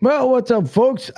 Well, what's up, folks?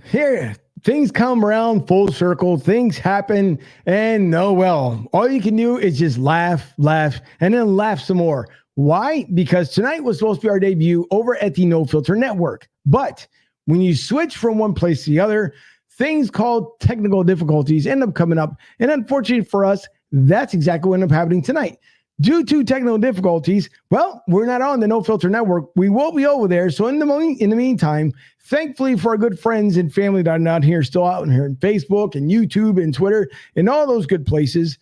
Here things come around full circle. Things happen, and all you can do is just laugh, laugh, and then laugh some more. Why? Because tonight was supposed to be our debut over at the No Filter Network. But when you switch from one place to the other, things called technical difficulties end up coming up. And unfortunately for us, that's exactly what ended up happening tonight. Due to technical difficulties, we're not on the No Filter Network. We will be over there. So in the meantime, thankfully for our good friends and family that are not here, still out here on Facebook and YouTube and Twitter and all those good places,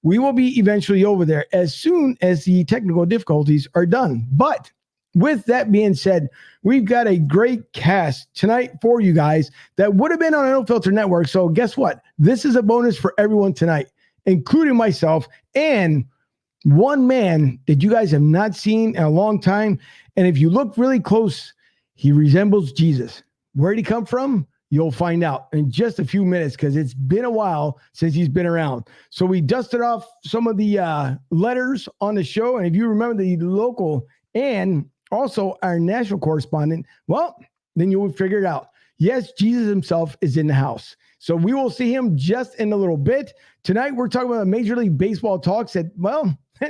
we will be eventually over there as soon as the technical difficulties are done. But with that being said, we've got a great cast tonight for you guys that would have been on the No Filter Network. So guess what? This is a bonus for everyone tonight, including myself and one man that you guys have not seen in a long time. And if you look really close, he resembles Jesus. Where'd he come from? You'll find out in just a few minutes because it's been a while since he's been around. So we dusted off some of the letters on the show. And if you remember the local and also our national correspondent, then you will figure it out. Yes, Jesus himself is in the house. So we will see him just in a little bit. Tonight, we're talking about Major League Baseball talks that,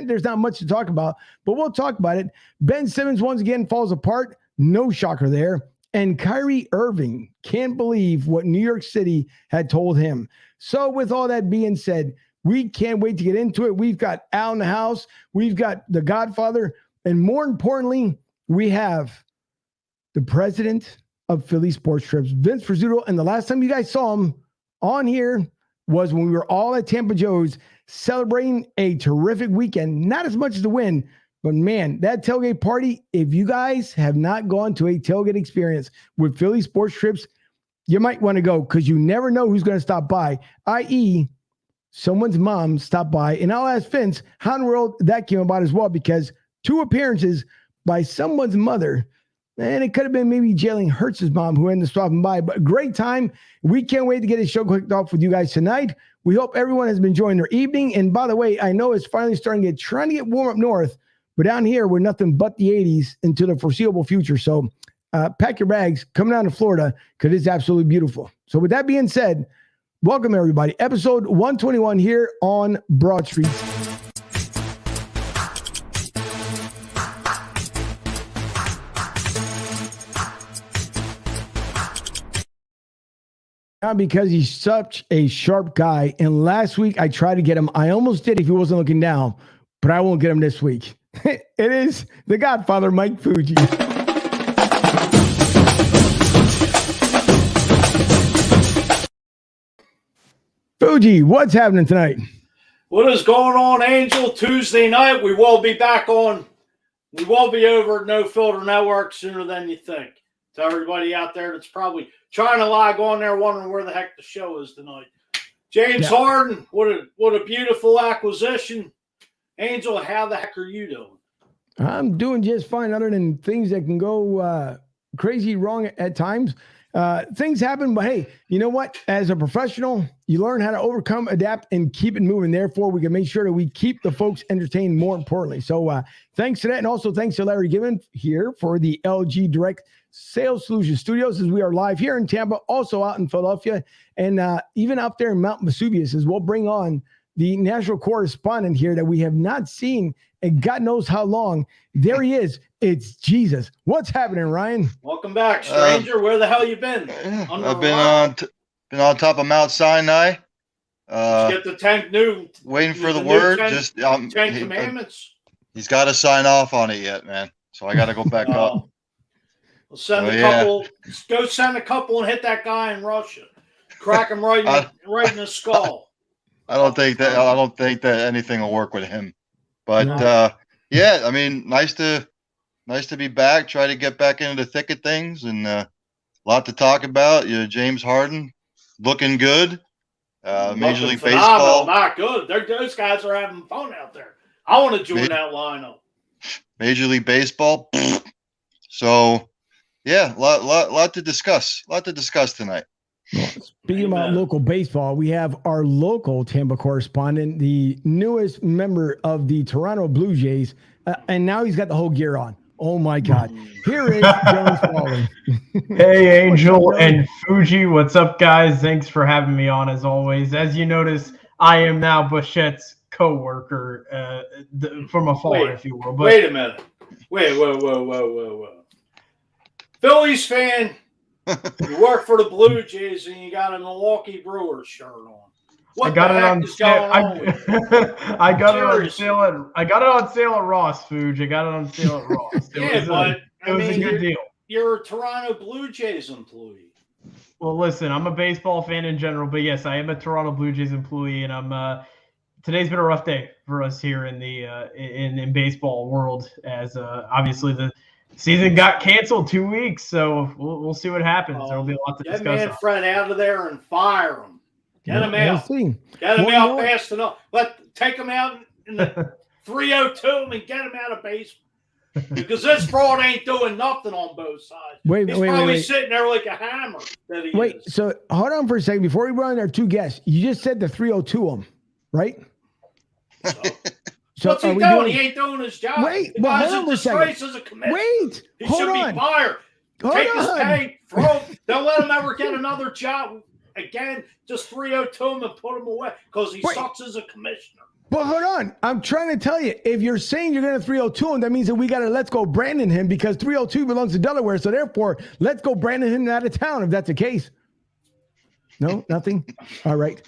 there's not much to talk about, but we'll talk about it. Ben Simmons once again falls apart. No shocker there. And Kyrie Irving can't believe what New York City had told him. So with all that being said, we can't wait to get into it. We've got Al in the house. We've got the Godfather. And more importantly, we have the president of Philly Sports Trips, Vince Rizzuto. And the last time you guys saw him on here was when we were all at Tampa Joe's celebrating a terrific weekend. Not as much as the win, but man, that tailgate party, if you guys have not gone to a tailgate experience with Philly Sports Trips, you might want to go because you never know who's going to stop by, i.e., someone's mom stopped by. And I'll ask Vince how in the world that came about as well, because 2 appearances by someone's mother, and it could have been maybe Jalen Hurts' mom who ended up stopping by. But a great time. We can't wait to get this show kicked off with you guys tonight. We hope everyone has been enjoying their evening. And by the way, I know it's finally trying to get warm up north, but down here we're nothing but the 80s into the foreseeable future. So pack your bags, come down to Florida because it's absolutely beautiful. So with that being said, welcome everybody. Episode 121 here on Broad Street. Not because he's such a sharp guy. And last week I tried to get him. I almost did if he wasn't looking down, but I won't get him this week. It is the Godfather, Mike Fuji. Fuji, what's happening tonight? What is going on, Angel? Tuesday night, we will be over at No Filter Network sooner than you think. To everybody out there that's probably trying to log on there wondering where the heck the show is tonight. James Harden, what a beautiful acquisition. Angel, how the heck are you doing? I'm doing just fine, other than things that can go crazy wrong at times. Things happen, but hey, you know what? As a professional, you learn how to overcome, adapt, and keep it moving. Therefore, we can make sure that we keep the folks entertained more importantly. So thanks to that, and also thanks to Larry Gibbon here for the LG Direct Sales Solutions Studios, as we are live here in Tampa, also out in Philadelphia, and even up there in Mount Vesuvius, as we'll bring on the national correspondent here that we have not seen and God knows how long. There he is. It's Jesus. What's happening, Ryan? Welcome back, stranger. Where the hell you been? I've been on top of Mount Sinai. Get the 10 waiting for the word. 10 Commandments. He's got to sign off on it yet, man. So I got to go back up. We'll send a couple. Go send a couple and hit that guy in Russia. Crack him right in the skull. I don't think that anything will work with him. But I mean, nice to be back. Try to get back into the thick of things, and a lot to talk about. James Harden looking good. Major League Baseball, not good. Those guys are having fun out there. I want to join that lineup. Major League Baseball. So, yeah, lot to discuss. A lot to discuss tonight. Well, speaking about local baseball, we have our local Tampa correspondent, the newest member of the Toronto Blue Jays, and now he's got the whole gear on. Oh my God. Here is Jones Falling. Hey, Angel and Fuji. What's up, guys? Thanks for having me on as always. As you notice, I am now Bouchette's co-worker from afar, if you will. But wait a minute. Whoa. Phillies fan, you work for the Blue Jays and you got a Milwaukee Brewers shirt on. What I got the it heck on is sale. going on? I got it on sale. I got it on sale at Ross, Fuji. I got it on sale at Ross. It was a good deal. You're a Toronto Blue Jays employee. Well, listen, I'm a baseball fan in general, but yes, I am a Toronto Blue Jays employee, and I'm. Today's been a rough day for us here in the in baseball world, as obviously the season got canceled 2 weeks, so we'll see what happens. There'll be a lot to discuss. Get Manfred out of there and fire him. Get him out. Get him out fast enough. Take him out in the 302 and get him out of baseball. Because this fraud ain't doing nothing on both sides. He's probably sitting there like a hammer. So hold on for a second. Before we run our two guests, you just said the 302 him, right? So what's he doing? He ain't doing his job. Wait, the guy's a disgrace as a commissioner. Wait, he should be fired. Take his pay, throw. Don't let him ever get another job again. Just 302 him and put him away because he sucks as a commissioner. But hold on. I'm trying to tell you, if you're saying you're going to 302 him, that means that we got to let's go Brandon him because 302 belongs to Delaware. So therefore, let's go Brandon him out of town if that's the case. No, nothing. All right.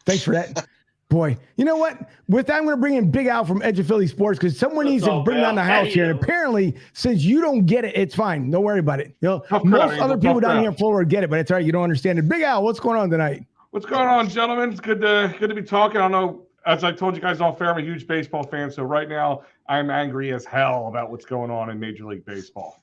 Thanks for that. Boy, you know what? With that, I'm going to bring in Big Al from Edge of Philly Sports because someone needs to bring down the house here. And apparently, since you don't get it, it's fine. Don't worry about it. Most other people down here in Florida get it, but it's all right. You don't understand it. Big Al, what's going on tonight? What's going on, gentlemen? It's good to be talking. I don't know. As I told you guys off air, I'm a huge baseball fan. So right now, I'm angry as hell about what's going on in Major League Baseball.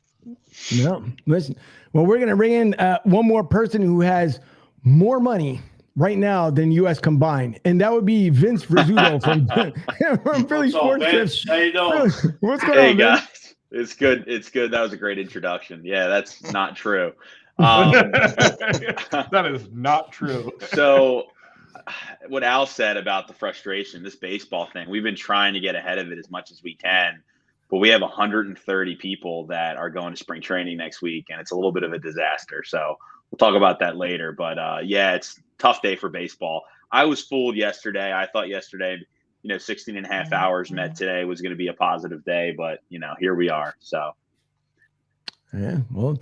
No, listen. Well, we're going to bring in one more person who has more money right now than U.S. combined, and that would be Vince Rizzuto from Philly Sports Trips. How you doing? What's going on, guys? Vince? It's good. It's good. That was a great introduction. Yeah, that's not true. That is not true. So what Al said about the frustration, this baseball thing, we've been trying to get ahead of it as much as we can, but we have 130 people that are going to spring training next week, and it's a little bit of a disaster. So we'll talk about that later. But yeah, it's a tough day for baseball. I was fooled yesterday. I thought yesterday, 16 and a half hours met today was going to be a positive day, but here we are. So yeah, well,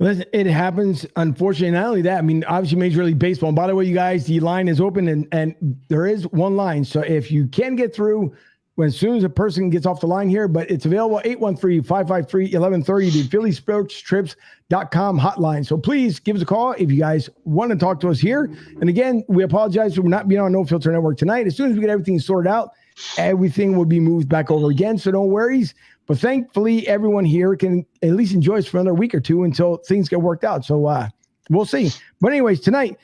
listen, it happens. Unfortunately, not only that, I mean, obviously Major League Baseball. And by the way, you guys, the line is open and there is one line. So if you can get through as soon as a person gets off the line here, but it's available 813-553-1130, the PhillySportsTrips.com hotline. So please give us a call if you guys want to talk to us here. And again, we apologize for not being on No Filter Network tonight. As soon as we get everything sorted out, everything will be moved back over again. So no worries. But thankfully, everyone here can at least enjoy us for another week or two until things get worked out. So we'll see. But anyways, tonight,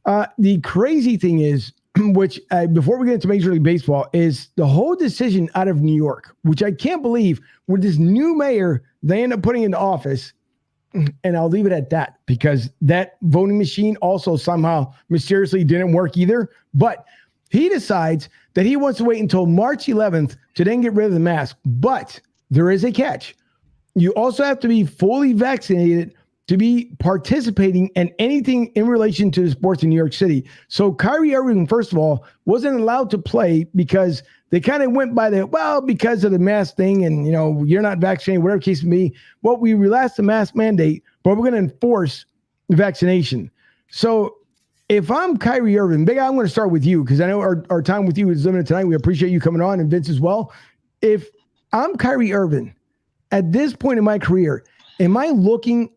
the crazy thing is, which before we get into Major League Baseball, is the whole decision out of New York, which I can't believe with this new mayor they end up putting into office. And I'll leave it at that because that voting machine also somehow mysteriously didn't work either. But he decides that he wants to wait until March 11th to then get rid of the mask. But there is a catch. You also have to be fully vaccinated to be participating in anything in relation to the sports in New York City. So Kyrie Irving, first of all, wasn't allowed to play because they kind of went by because of the mask thing and, you're not vaccinated, whatever case may be. Well, we relaxed the mask mandate, but we're going to enforce the vaccination. So if I'm Kyrie Irving, Big, I'm going to start with you because I know our time with you is limited tonight. We appreciate you coming on and Vince as well. If I'm Kyrie Irving at this point in my career, am I looking,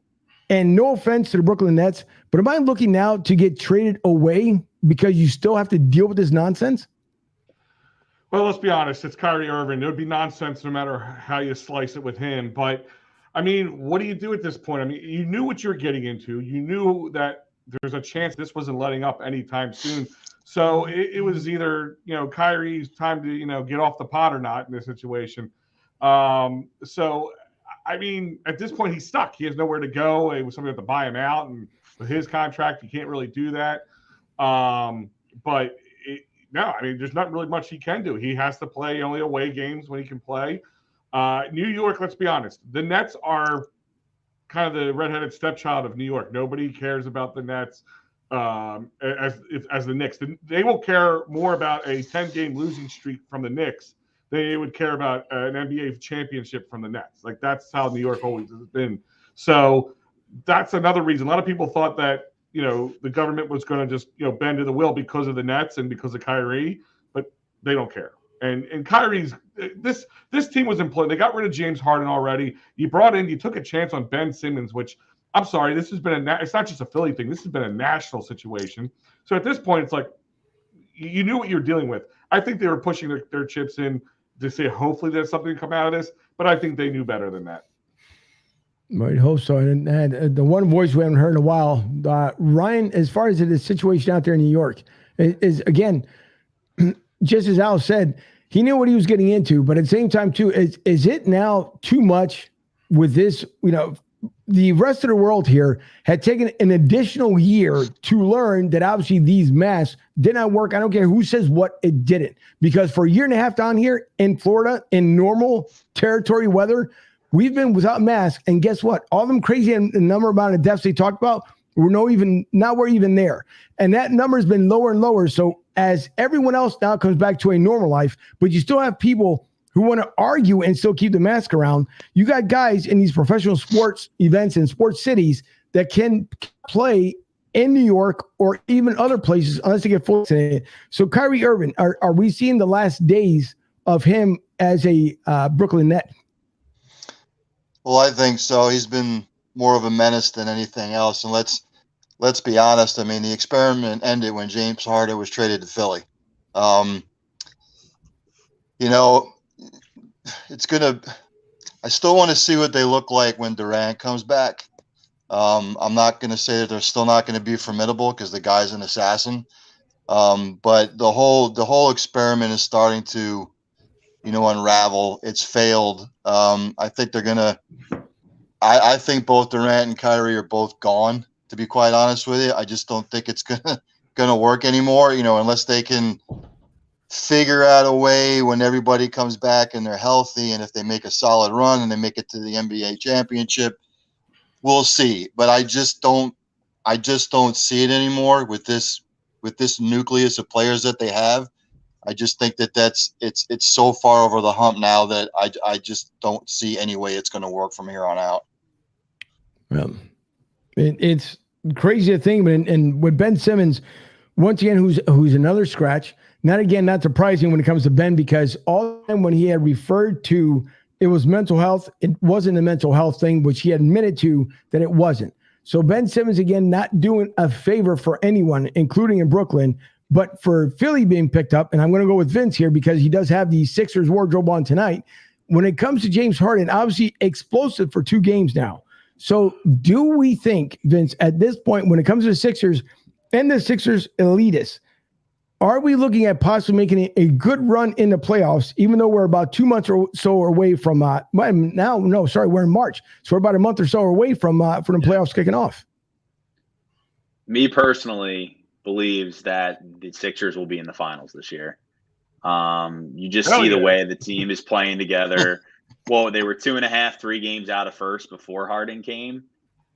and no offense to the Brooklyn Nets, but am I looking now to get traded away because you still have to deal with this nonsense? Well, let's be honest. It's Kyrie Irving. It would be nonsense no matter how you slice it with him. But, I mean, what do you do at this point? I mean, you knew what you were getting into. You knew that there's a chance this wasn't letting up anytime soon. So it was either, Kyrie's time to, get off the pot or not in this situation. So, I mean, at this point, he's stuck. He has nowhere to go. It was somebody had to buy him out. And with his contract, you can't really do that. But no, I mean, there's not really much he can do. He has to play only away games when he can play. New York, let's be honest, the Nets are kind of the redheaded stepchild of New York. Nobody cares about the Nets as the Knicks. They will care more about a 10-game losing streak from the Knicks than they would care about an NBA championship from the Nets. Like, that's how New York always has been. So that's another reason. A lot of people thought that, the government was going to just, bend to the will because of the Nets and because of Kyrie, but they don't care. And Kyrie's this team was important. They got rid of James Harden already. You took a chance on Ben Simmons, which, I'm sorry, this has been it's not just a Philly thing. This has been a national situation. So at this point, it's like you knew what you were dealing with. I think they were pushing their chips in to say hopefully there's something to come out of this, but I think they knew better than that. Might hope so. And the one voice we haven't heard in a while, Ryan, as far as the situation out there in New York, is again, just as Al said, he knew what he was getting into, but at the same time, too, is it now too much with this? The rest of the world here had taken an additional year to learn that obviously these masks did not work. I don't care who says what, it didn't. Because for a year and a half down here in Florida, in normal territory weather, we've been without masks. And guess what? All them crazy number amount of deaths they talked about were not even there. And that number has been lower and lower. So as everyone else now comes back to a normal life, but you still have people who want to argue and still keep the mask around. You got guys in these professional sports events and sports cities that can play in New York or even other places unless they get full vaccinated. So Kyrie Irving, are we seeing the last days of him as a Brooklyn Net? Well, I think so. He's been more of a menace than anything else. And let's be honest. I mean, the experiment ended when James Harden was traded to Philly. I still want to see what they look like when Durant comes back. I'm not going to say that they're still not going to be formidable because the guy's an assassin. But the whole experiment is starting to, unravel. It's failed. I think they're going to, I think both Durant and Kyrie are both gone, to be quite honest with you. I just don't think it's going to work anymore, unless they can figure out a way when everybody comes back and they're healthy, and if they make a solid run and they make it to the NBA championship, we'll see. But I just don't see it anymore with this nucleus of players that they have. I just think that it's so far over the hump now that I just don't see any way it's going to work from here on out. Well, it's crazy to think, but and with Ben Simmons, once again, who's another scratch. Not surprising when it comes to Ben, because all the time when he had referred to it was mental health, it wasn't a mental health thing, which he admitted to that it wasn't. So Ben Simmons, again, not doing a favor for anyone, including in Brooklyn, but for Philly being picked up. And I'm going to go with Vince here because he does have the Sixers wardrobe on tonight. When it comes to James Harden, obviously explosive for 2 games now. So do we think, Vince, at this point, when it comes to the Sixers and the Sixers elitists, are we looking at possibly making a good run in the playoffs, even though we're about 2 months or so away from we're in March. So we're about a month or so away from the playoffs kicking off. Me personally believes that the Sixers will be in the finals this year. You just see the way the team is playing together. Well, they were 2.5, 3 games out of first before Harden came.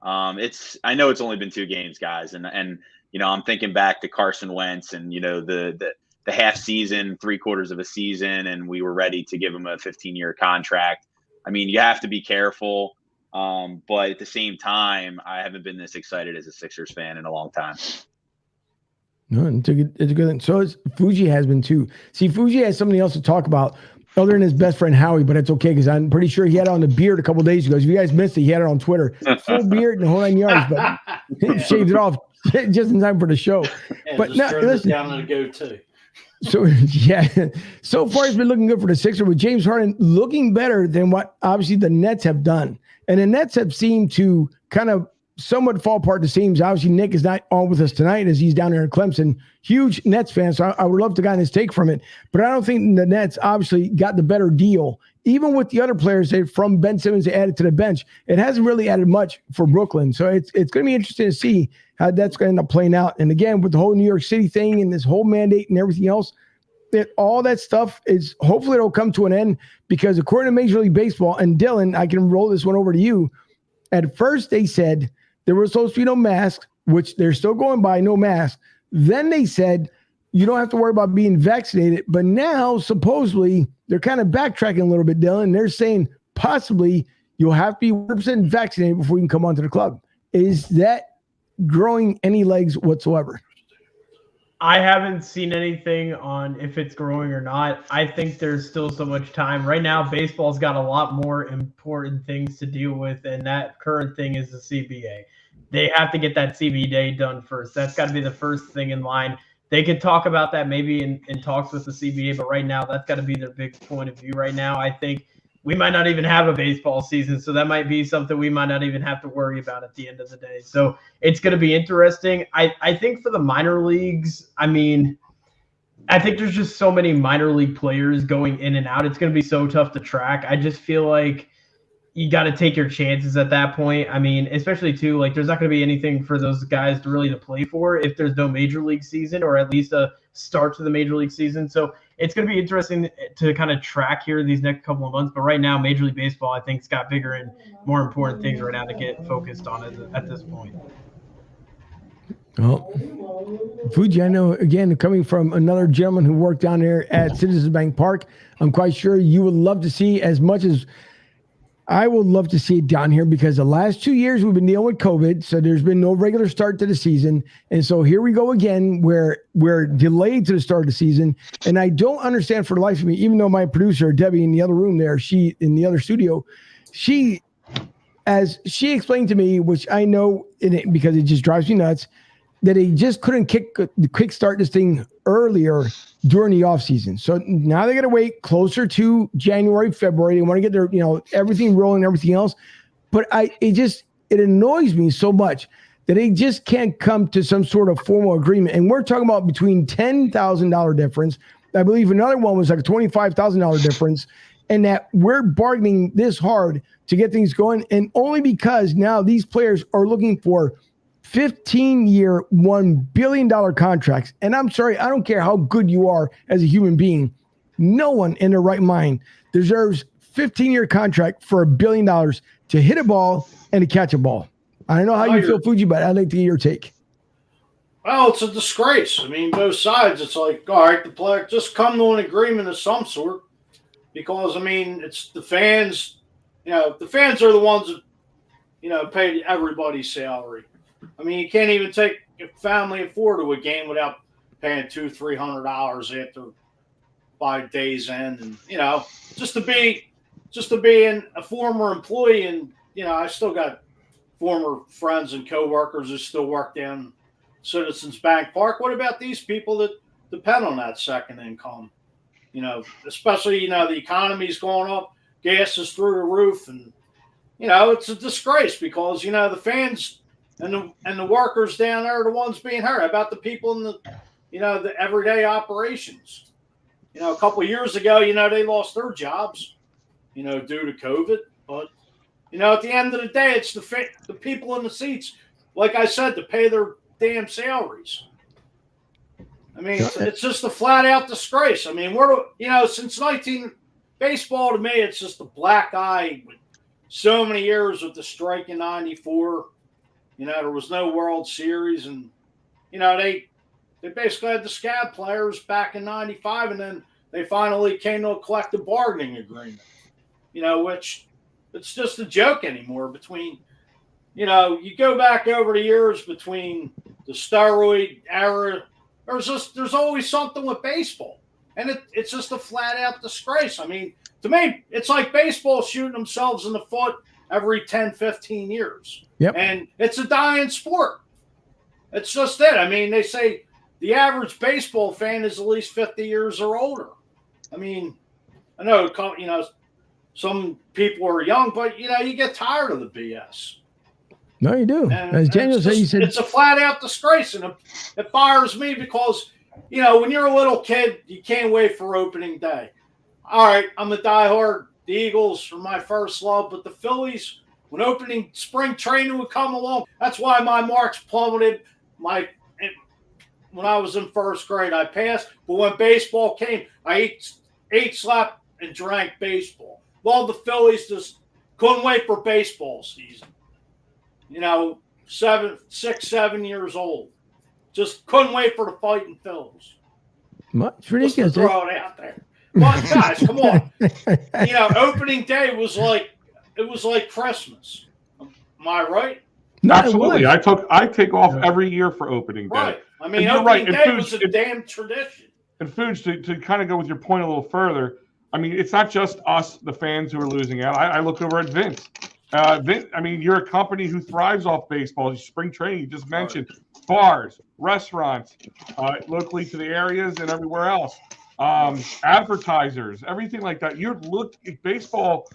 I know it's only been 2 games, guys, and I'm thinking back to Carson Wentz and the half season, 3/4 of a season, and we were ready to give him a 15-year contract. I mean, you have to be careful, but at the same time, I haven't been this excited as a Sixers fan in a long time. No, it's a good thing. So Fuji has been too. See, Fuji has somebody else to talk about other than his best friend Howie, but it's okay because I'm pretty sure he had on the beard a couple days ago. If you guys missed it, he had it on Twitter. Full beard and the whole 9 yards, but he shaved it off just in time for the show. Yeah, but now, listen, down and go too. So yeah, so far it's been looking good for the Sixers with James Harden looking better than what obviously the Nets have done, and the Nets have seemed to kind of somewhat fall apart the seams. Obviously, Nick is not on with us tonight as he's down there in Clemson. Huge Nets fan, so I would love to get his take from it. But I don't think the Nets obviously got the better deal. Even with the other players from Ben Simmons they added to the bench, it hasn't really added much for Brooklyn. So it's going to be interesting to see how that's going to end up playing out. And again, with the whole New York City thing and this whole mandate and everything else, that all that stuff is hopefully it'll come to an end, because according to Major League Baseball, and Dylan, I can roll this one over to you. At first, they said there was supposed to be no masks, which they're still going by, no mask. Then they said you don't have to worry about being vaccinated. But now, supposedly, they're kind of backtracking a little bit, Dylan. They're saying possibly you'll have to be 100% vaccinated before you can come onto the club. Is that growing any legs whatsoever? I haven't seen anything on if it's growing or not. I think there's still so much time. Right now, baseball's got a lot more important things to deal with, and that current thing is the CBA. They have to get that CBA done first. That's got to be the first thing in line. They could talk about that maybe in talks with the CBA, but right now, that's got to be their big point of view right now. I think we might not even have a baseball season, so that might be something we might not even have to worry about at the end of the day. So it's going to be interesting. I think for the minor leagues, I mean, I think there's just so many minor league players going in and out. It's going to be so tough to track. I just feel like you got to take your chances at that point. I mean, especially too, like there's not going to be anything for those guys to really to play for if there's no major league season, or at least a start to the major league season. So it's going to be interesting to kind of track here these next couple of months. But right now, Major League Baseball, I think, has got bigger and more important things right now to get focused on at this point. Well, Fuji, I know, again, coming from another gentleman who worked down there at Citizens Bank Park, I'm quite sure you would love to see, as much as I would love to see it down here, because the last 2 years we've been dealing with COVID, so there's been no regular start to the season. And so here we go again, where we're delayed to the start of the season. And I don't understand for the life of me, even though my producer, Debbie, in the other room there, she in the other studio, as she explained to me, which I know because it just drives me nuts, that they just couldn't quick start this thing earlier during the offseason. So now they got to wait closer to January, February. They want to get their, everything rolling, everything else. But it annoys me so much that they just can't come to some sort of formal agreement. And we're talking about between $10,000 difference. I believe another one was like a $25,000 difference. And that we're bargaining this hard to get things going. And only because now these players are looking for 15-year, $1 billion contracts. And I'm sorry, I don't care how good you are as a human being. No one in their right mind deserves 15-year contract for $1 billion to hit a ball and to catch a ball. I don't know how you feel, Fuji, but I'd like to get your take. Well, it's a disgrace. I mean, both sides. It's like, all right, the player just come to an agreement of some sort, because I mean, it's the fans. The fans are the ones that pay everybody's salary. I mean, you can't even take a family of four to a game without paying $200-$300 after 5 days end, and just to be a former employee, and I still got former friends and coworkers who still work down Citizens Bank Park. What about these people that depend on that second income? Especially the economy's going up, gas is through the roof, and it's a disgrace, because the fans and the workers down there are the ones being hurt. How about the people in the everyday operations? A couple of years ago, they lost their jobs, due to COVID. But at the end of the day, it's the people in the seats, like I said, to pay their damn salaries. I mean, it's just a flat out disgrace. I mean, since baseball to me, it's just a black eye with so many years with the strike in '94. There was no World Series, and they basically had the scab players back in '95, and then they finally came to a collective bargaining agreement. Which it's just a joke anymore. Between you go back over the years between the steroid era, there's always something with baseball, and it's just a flat out disgrace. I mean, to me, it's like baseball shooting themselves in the foot every 10, 15 years. Yep. And it's a dying sport. It's just it. I mean, they say the average baseball fan is at least 50 years or older. I mean, I know, some people are young, but, you get tired of the BS. No, you do. And as Daniel said, it's a flat out disgrace. And it bothers me because, when you're a little kid, you can't wait for opening day. All right, I'm a diehard. The Eagles are my first love, but the Phillies, when opening spring training would come along, that's why my marks plummeted. My when I was in first grade. I passed, but when baseball came, I ate, slept, and drank baseball. Well, the Phillies just couldn't wait for baseball season. 6, 7 years old. Just couldn't wait for the fighting Phillies. It's ridiculous. Just to throw it out there. But guys, come on. Opening day was like Christmas. Am I right? No, Absolutely. I take off every year for opening day. Right. I mean, opening day was a damn tradition. And Foods, to kind of go with your point a little further, I mean, it's not just us, the fans, who are losing out. I look over at Vince. Vince, I mean, you're a company who thrives off baseball. Spring training, you just mentioned, bars, restaurants, locally to the areas and everywhere else, advertisers, everything like that. You look at baseball,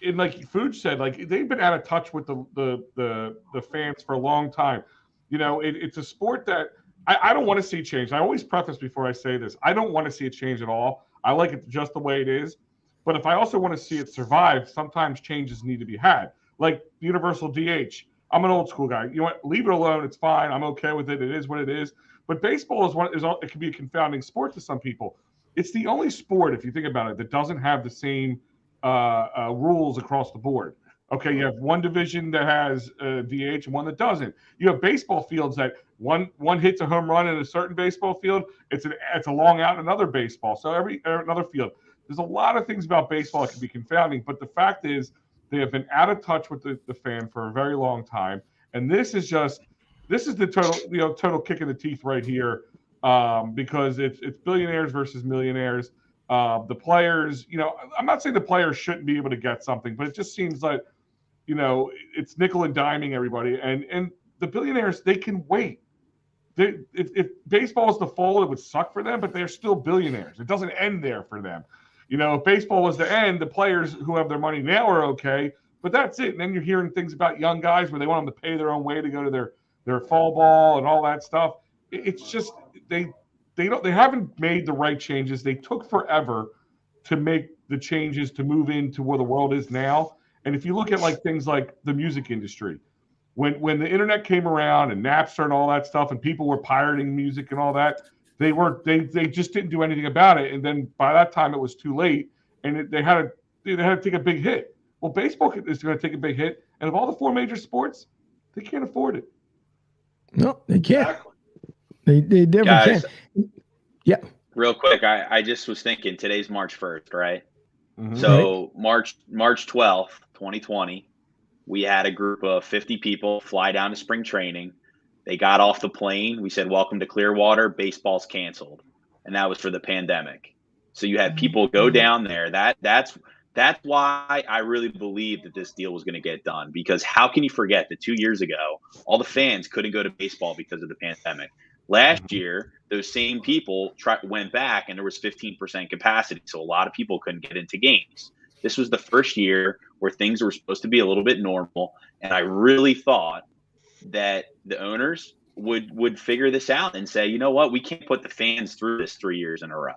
and like Food said, like they've been out of touch with the fans for a long time. It's a sport that I don't want to see change. I always preface before I say this, I don't want to see it change at all. I like it just the way it is. But if I also want to see it survive, sometimes changes need to be had. Like the universal DH. I'm an old school guy. You know what? Leave it alone. It's fine. I'm okay with it. It is what it is. But baseball it can be a confounding sport to some people. It's the only sport, if you think about it, that doesn't have the same rules across the board. Okay, you have one division that has DH and one that doesn't. You have baseball fields that one hits a home run in a certain baseball field. It's a long out in another baseball. So another field. There's a lot of things about baseball that can be confounding, but the fact is they have been out of touch with the fan for a very long time, and this is the total kick in the teeth right here, because it's billionaires versus millionaires. The players, I'm not saying the players shouldn't be able to get something, but it just seems like it's nickel and diming everybody, and the billionaires, they can wait. If baseball is to fall, it would suck for them, but they're still billionaires. It doesn't end there for them. If baseball was to end, the players who have their money now are okay, but that's it. And then you're hearing things about young guys where they want them to pay their own way to go to their fall ball and all that stuff. It's just they haven't made the right changes. They took forever to make the changes to move into where the world is now. And if you look at like things like the music industry, when the internet came around and Napster and all that stuff, and people were pirating music and all that, they just didn't do anything about it. And then by that time it was too late, and they had to take a big hit. Well, baseball is going to take a big hit, and of all the four major sports, they can't afford it. No, they can't. Exactly. They never can. Yeah. Real quick, I just was thinking today's March 1st, right? Mm-hmm. So March 12th, 2020, we had a group of 50 people fly down to spring training. They got off the plane. We said, welcome to Clearwater. Baseball's canceled. And that was for the pandemic. So you had people go down there. That's why I really believe that this deal was going to get done, because how can you forget that 2 years ago, all the fans couldn't go to baseball because of the pandemic. Last year, those same people went back and there was 15% capacity. So a lot of people couldn't get into games. This was the first year where things were supposed to be a little bit normal. And I really thought that the owners would figure this out and say, you know what, we can't put the fans through this 3 years in a row.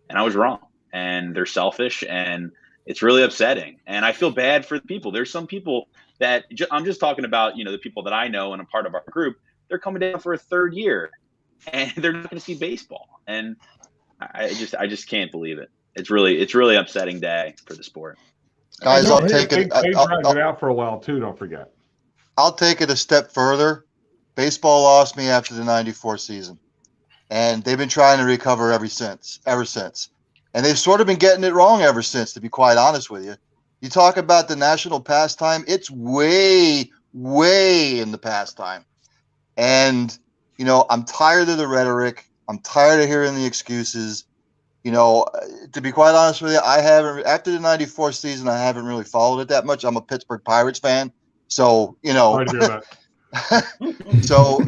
And I was wrong. And they're selfish, and it's really upsetting. And I feel bad for the people. There's some people that I'm just talking about, the people that I know and a part of our group, they're coming down for a third year and they're not going to see baseball. And I just can't believe it. It's really upsetting day for the sport. Guys, I'll take it. They dragged it out for a while too. Don't forget. I'll take it a step further. Baseball lost me after the '94 season, and they've been trying to recover ever since. And they've sort of been getting it wrong ever since, to be quite honest with you. You talk about the national pastime, it's way, way in the pastime. And, I'm tired of the rhetoric. I'm tired of hearing the excuses. To be quite honest with you, I haven't, after the '94 season, I haven't really followed it that much. I'm a Pittsburgh Pirates fan. So, Sorry to hear that. So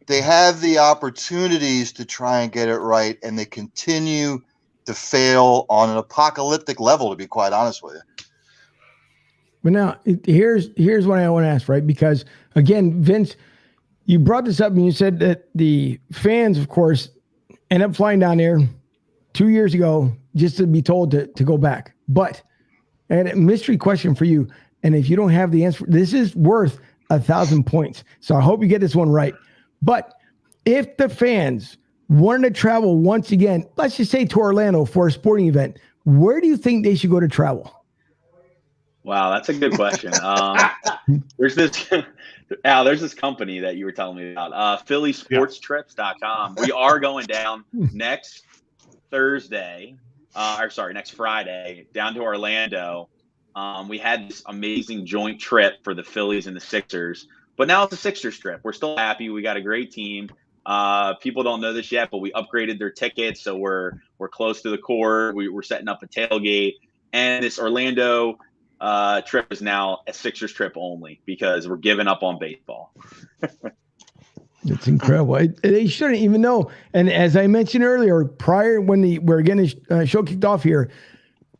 they have the opportunities to try and get it right, and they continue to fail on an apocalyptic level, to be quite honest with you. But now here's what I want to ask, right? Because again, Vince, you brought this up and you said that the fans, of course, end up flying down there 2 years ago just to be told to go back. But, and a mystery question for you, and if you don't have the answer, this is worth 1,000 points. So I hope you get this one right. But if the fans wanted to travel once again, let's just say to Orlando for a sporting event, where do you think they should go to travel? Wow, that's a good question. There's this company that you were telling me about, PhillySportsTrips.com. We are going down next Friday, down to Orlando. We had this amazing joint trip for the Phillies and the Sixers, but now it's a Sixers trip. We're still happy. We got a great team. People don't know this yet, but we upgraded their tickets, so we're close to the court. We're setting up a tailgate, and this Orlando trip is now a Sixers trip only because we're giving up on baseball. It's incredible. They shouldn't even know. And as I mentioned earlier, prior when we're getting the show kicked off here,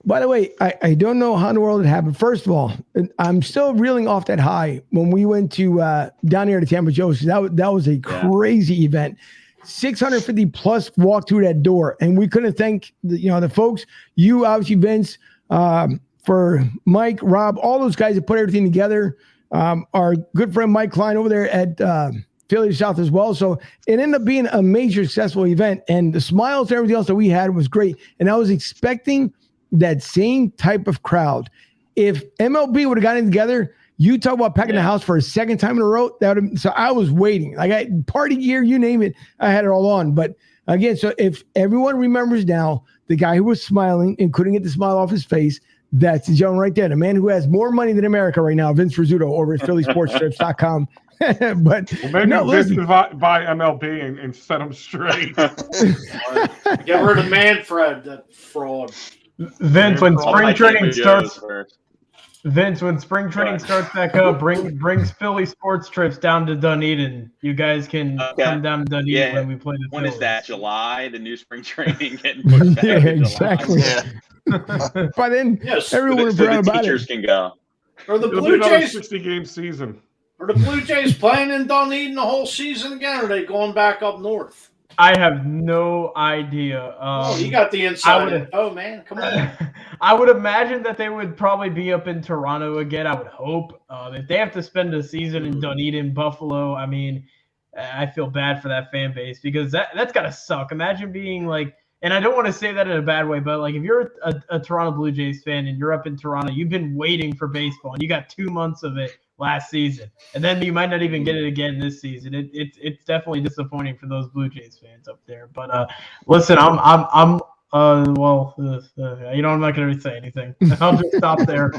by the way, I don't know how in the world it happened. First of all, I'm still reeling off that high when we went to down here to Tampa Joe's. That was a crazy event. 650 plus walked through that door, and we couldn't thank the folks. You obviously, Vince, for Mike, Rob, all those guys that put everything together. Our good friend Mike Klein over there at Philly South as well. So it ended up being a major successful event, and the smiles and everything else that we had was great. And I was expecting that same type of crowd. If MLB would have gotten together, you talk about packing the house for a second time in a row. So I was waiting. Like party gear, you name it, I had it all on. But again, so if everyone remembers now, the guy who was smiling and couldn't get the smile off his face, that's the gentleman right there, the man who has more money than America right now, Vince Rizzuto over at PhillySportsTrips.com. But maybe Vince can buy MLB and set them straight. Get rid of Manfred, that fraud. Vince, when spring training starts back up, brings Philly Sports Trips down to Dunedin. You guys can come down to Dunedin when we play the When Phillies. is that? July? The new spring training getting pushed back to exactly. July. By then, everyone would so about the teachers it. can go. Or the It'll Blue be another Jays 60-game season. Are the Blue Jays playing in Dunedin the whole season again, or are they going back up north? I have no idea. You got the inside. Oh man, come on. I would imagine that they would probably be up in Toronto again. I would hope. If they have to spend a season in Dunedin, Buffalo, I mean, I feel bad for that fan base because that's gotta suck. Imagine being like, and I don't want to say that in a bad way, but like if you're a Toronto Blue Jays fan and you're up in Toronto, you've been waiting for baseball and you got 2 months of it last season, and then you might not even get it again this season. It's definitely disappointing for those Blue Jays fans up there. But listen, I'm I'm not going to say anything. I'll just stop there.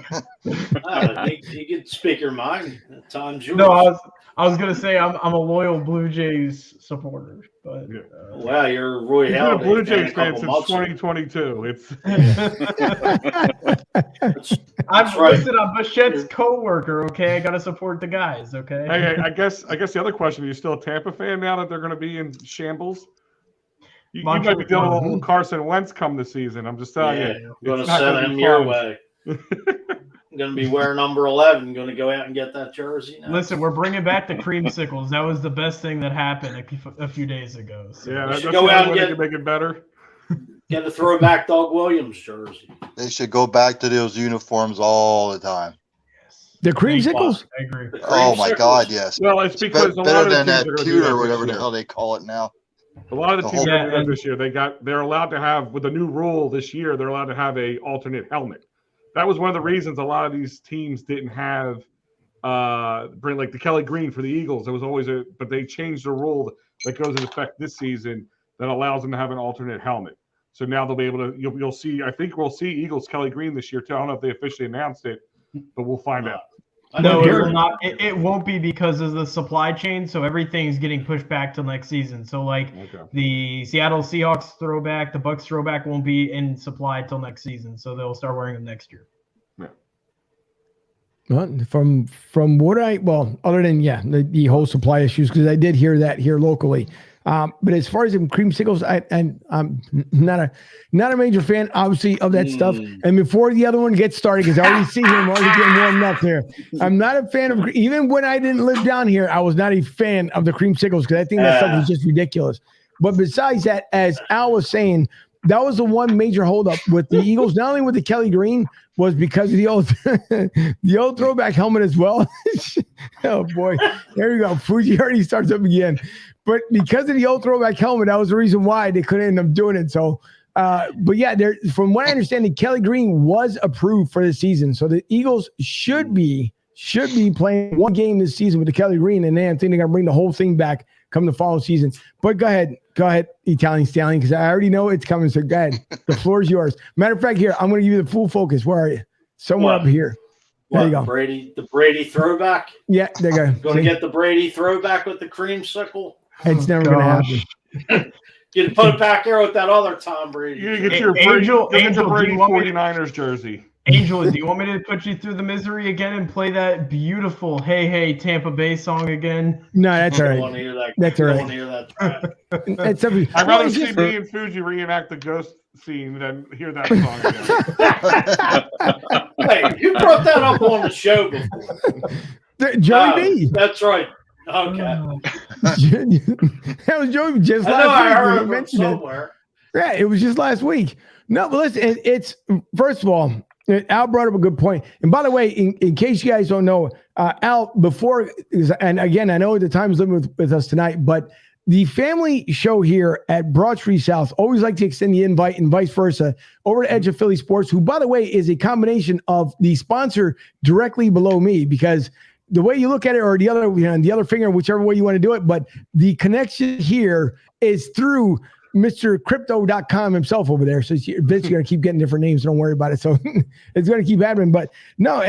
You can speak your mind. At times yours. No, I was going to say I'm a loyal Blue Jays supporter, but wow, you're a Roy He's been a Blue Jays fan since 2022. I'm Bichette's co-worker. Okay, I got to support the guys. Okay. Hey, I guess the other question: are you still a Tampa fan now that they're going to be in shambles? You might be dealing with a little Carson Wentz come this season. I'm just telling you. I'm going to send him your way. I'm going to be wearing number 11. Going to go out and get that jersey now. Listen, we're bringing back the creamsicles. That was the best thing that happened a few days ago. So. Yeah, that's go out and make it better. Get a throwback Doug Williams jersey. They should go back to those uniforms all the time. The creamsicles? I agree. Oh my God, yes. Well, it's because a better lot of than that teams pewter or whatever the hell they call it now. A lot of the teams are doing this year. They're allowed to have, with the new rule this year, they're allowed to have a alternate helmet. That was one of the reasons a lot of these teams didn't have bring like the Kelly Green for the Eagles. There was always but they changed the rule that goes into effect this season that allows them to have an alternate helmet. So now they'll be able to. You'll see. I think we'll see Eagles Kelly Green this year too. I don't know if they officially announced it, but we'll find out. No, it will not. It won't be because of the supply chain. So everything's getting pushed back till next season. So the Seattle Seahawks throwback, the Bucs throwback won't be in supply till next season. So they'll start wearing them next year. Yeah. Well, from what other than the whole supply issues, because I did hear that here locally. But as far as the creamsicles, I'm not a major fan, obviously, of that stuff. And before the other one gets started, because I already see him already getting warmed up here, I'm not a fan of. Even when I didn't live down here, I was not a fan of the creamsicles because I think that stuff was just ridiculous. But besides that, as Al was saying, that was the one major holdup with the Eagles, not only with the Kelly Green, was because of the old throwback helmet as well. Oh boy, there you go. Fuji already starts up again, but because of the old throwback helmet, that was the reason why they couldn't end up doing it. So, but yeah, from what I understand, Kelly Green was approved for the season, so the Eagles should be playing one game this season with the Kelly Green, and then I think they're gonna bring the whole thing back come the following season. But go ahead, Italian Stallion, because I already know it's coming. So go ahead, the floor is yours. Matter of fact, here I'm gonna give you the full focus. Where are you? Somewhere up here. There you go. The Brady throwback. Yeah, there you go. Going to get the Brady throwback with the creamsicle. It's never going to happen. You can put it back there with that other Tom Brady. You get your Brady 49ers jersey. Angel, do you want me to put you through the misery again and play that beautiful "Hey Hey Tampa Bay" song again? No, that's all right. I don't want to hear that. That's all right. I don't want to hear that track. I'd rather see me and Fuji reenact the ghost scene than hear that song again. Hey, you brought that up on the show before. Joey B. That's right. Okay. That was Joey just last week. I heard it somewhere. Yeah, it was just last week. No, but listen, it's first of all, Al brought up a good point. And by the way, in case you guys don't know, Al, before, and again, I know the time is limited with us tonight, but the family show here at Broad Street South always like to extend the invite and vice versa over to Edge of Philly Sports, who, by the way, is a combination of the sponsor directly below me, because the way you look at it, or the other finger, whichever way you want to do it, but the connection here is through Mr. Crypto.com himself over there. So Vince, you're going to keep getting different names. Don't worry about it. So it's going to keep happening. But no,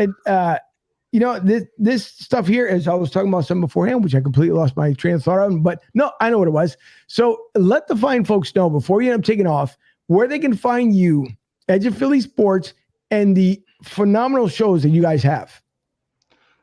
this stuff here, as I was talking about some beforehand, which I completely lost my train of thought on, but no, I know what it was. So let the fine folks know before you end up taking off where they can find you, Edge of Philly Sports, and the phenomenal shows that you guys have.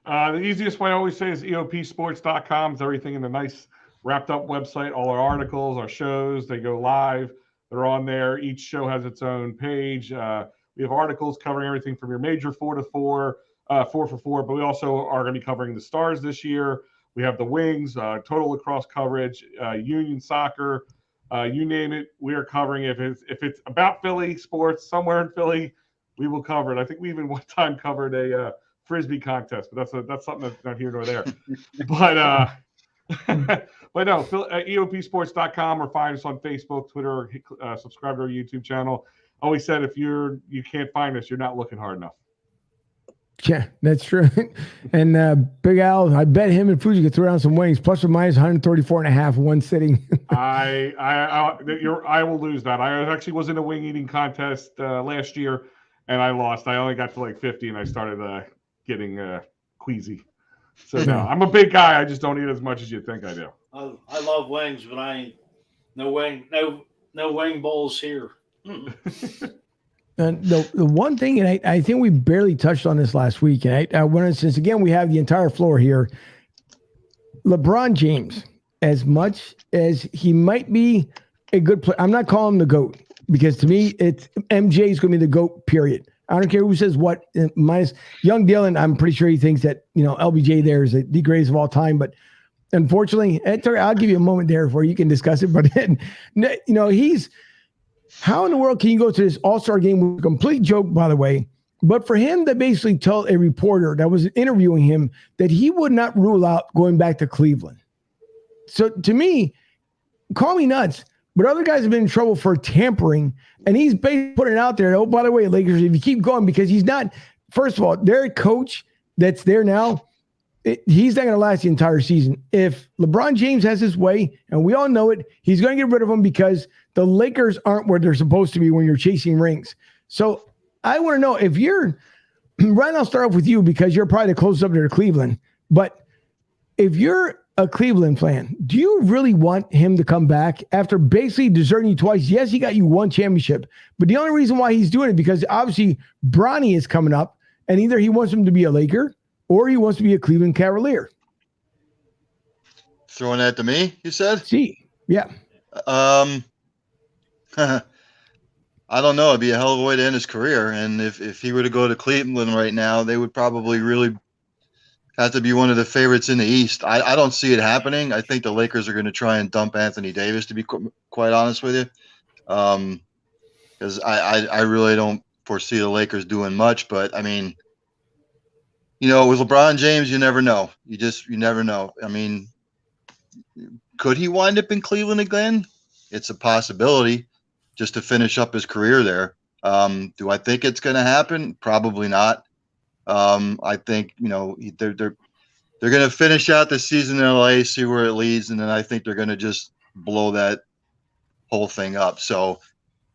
The easiest way I always say is EOPsports.com. It's everything in the nice wrapped up website. All our articles, our shows, they go live. They're on there. Each show has its own page. We have articles covering everything from your major 4 to 4, 4 for 4, but we also are going to be covering the Stars this year. We have the Wings, total lacrosse coverage, union soccer, you name it. We are covering it. If it's about Philly sports somewhere in Philly, we will cover it. I think we even one time covered a Frisbee contest, but that's something that's not here nor there. But but no, EOPsports.com, or find us on Facebook, Twitter, or subscribe to our YouTube channel. Always said, if you can't find us, you're not looking hard enough. Yeah, that's true. And Big Al, I bet him and Fuji could throw down some wings, plus or minus 134.5 one sitting. I will lose that. I actually was in a wing eating contest last year, and I lost. I only got to like 50, and I started getting queasy. So no, I'm a big guy. I just don't eat as much as you think I do. I love wings, but I ain't no wing bowls here. The one thing, and I think we barely touched on this last week, and I wanted, since again we have the entire floor here, LeBron James, as much as he might be a good player, I'm not calling him the GOAT, because to me, it's MJ is going to be the GOAT, period. I don't care who says what. Minus young Dylan, I'm pretty sure he thinks that, LBJ there is the greatest of all time. But unfortunately, I'll give you a moment there where you can discuss it. But he's, how in the world can you go to this All-Star game with a complete joke, by the way? But for him to basically tell a reporter that was interviewing him that he would not rule out going back to Cleveland. So to me, call me nuts, but other guys have been in trouble for tampering, and he's basically putting it out there. Oh, by the way, Lakers, if you keep going, because he's not, first of all, their coach that's there now, he's not going to last the entire season. If LeBron James has his way, and we all know it, he's going to get rid of him because the Lakers aren't where they're supposed to be when you're chasing rings. So I want to know if you're, Ryan, I'll start off with you because you're probably the closest up there to Cleveland. But if you're a Cleveland fan, do you really want him to come back after basically deserting you twice? Yes, he got you one championship, but the only reason why he's doing it because obviously Bronny is coming up, and either he wants him to be a Laker or he wants to be a Cleveland Cavalier. Throwing that to me, you said? See, yeah. I don't know. It'd be a hell of a way to end his career. And if he were to go to Cleveland right now, they would probably really have to be one of the favorites in the East. I don't see it happening. I think the Lakers are going to try and dump Anthony Davis, to be quite honest with you. Because I really don't foresee the Lakers doing much. But, I mean, with LeBron James, you never know. You never know. I mean, could he wind up in Cleveland again? It's a possibility, just to finish up his career there. Do I think it's going to happen? Probably not. I think they're going to finish out the season in LA, see where it leads, and then I think they're going to just blow that whole thing up. So,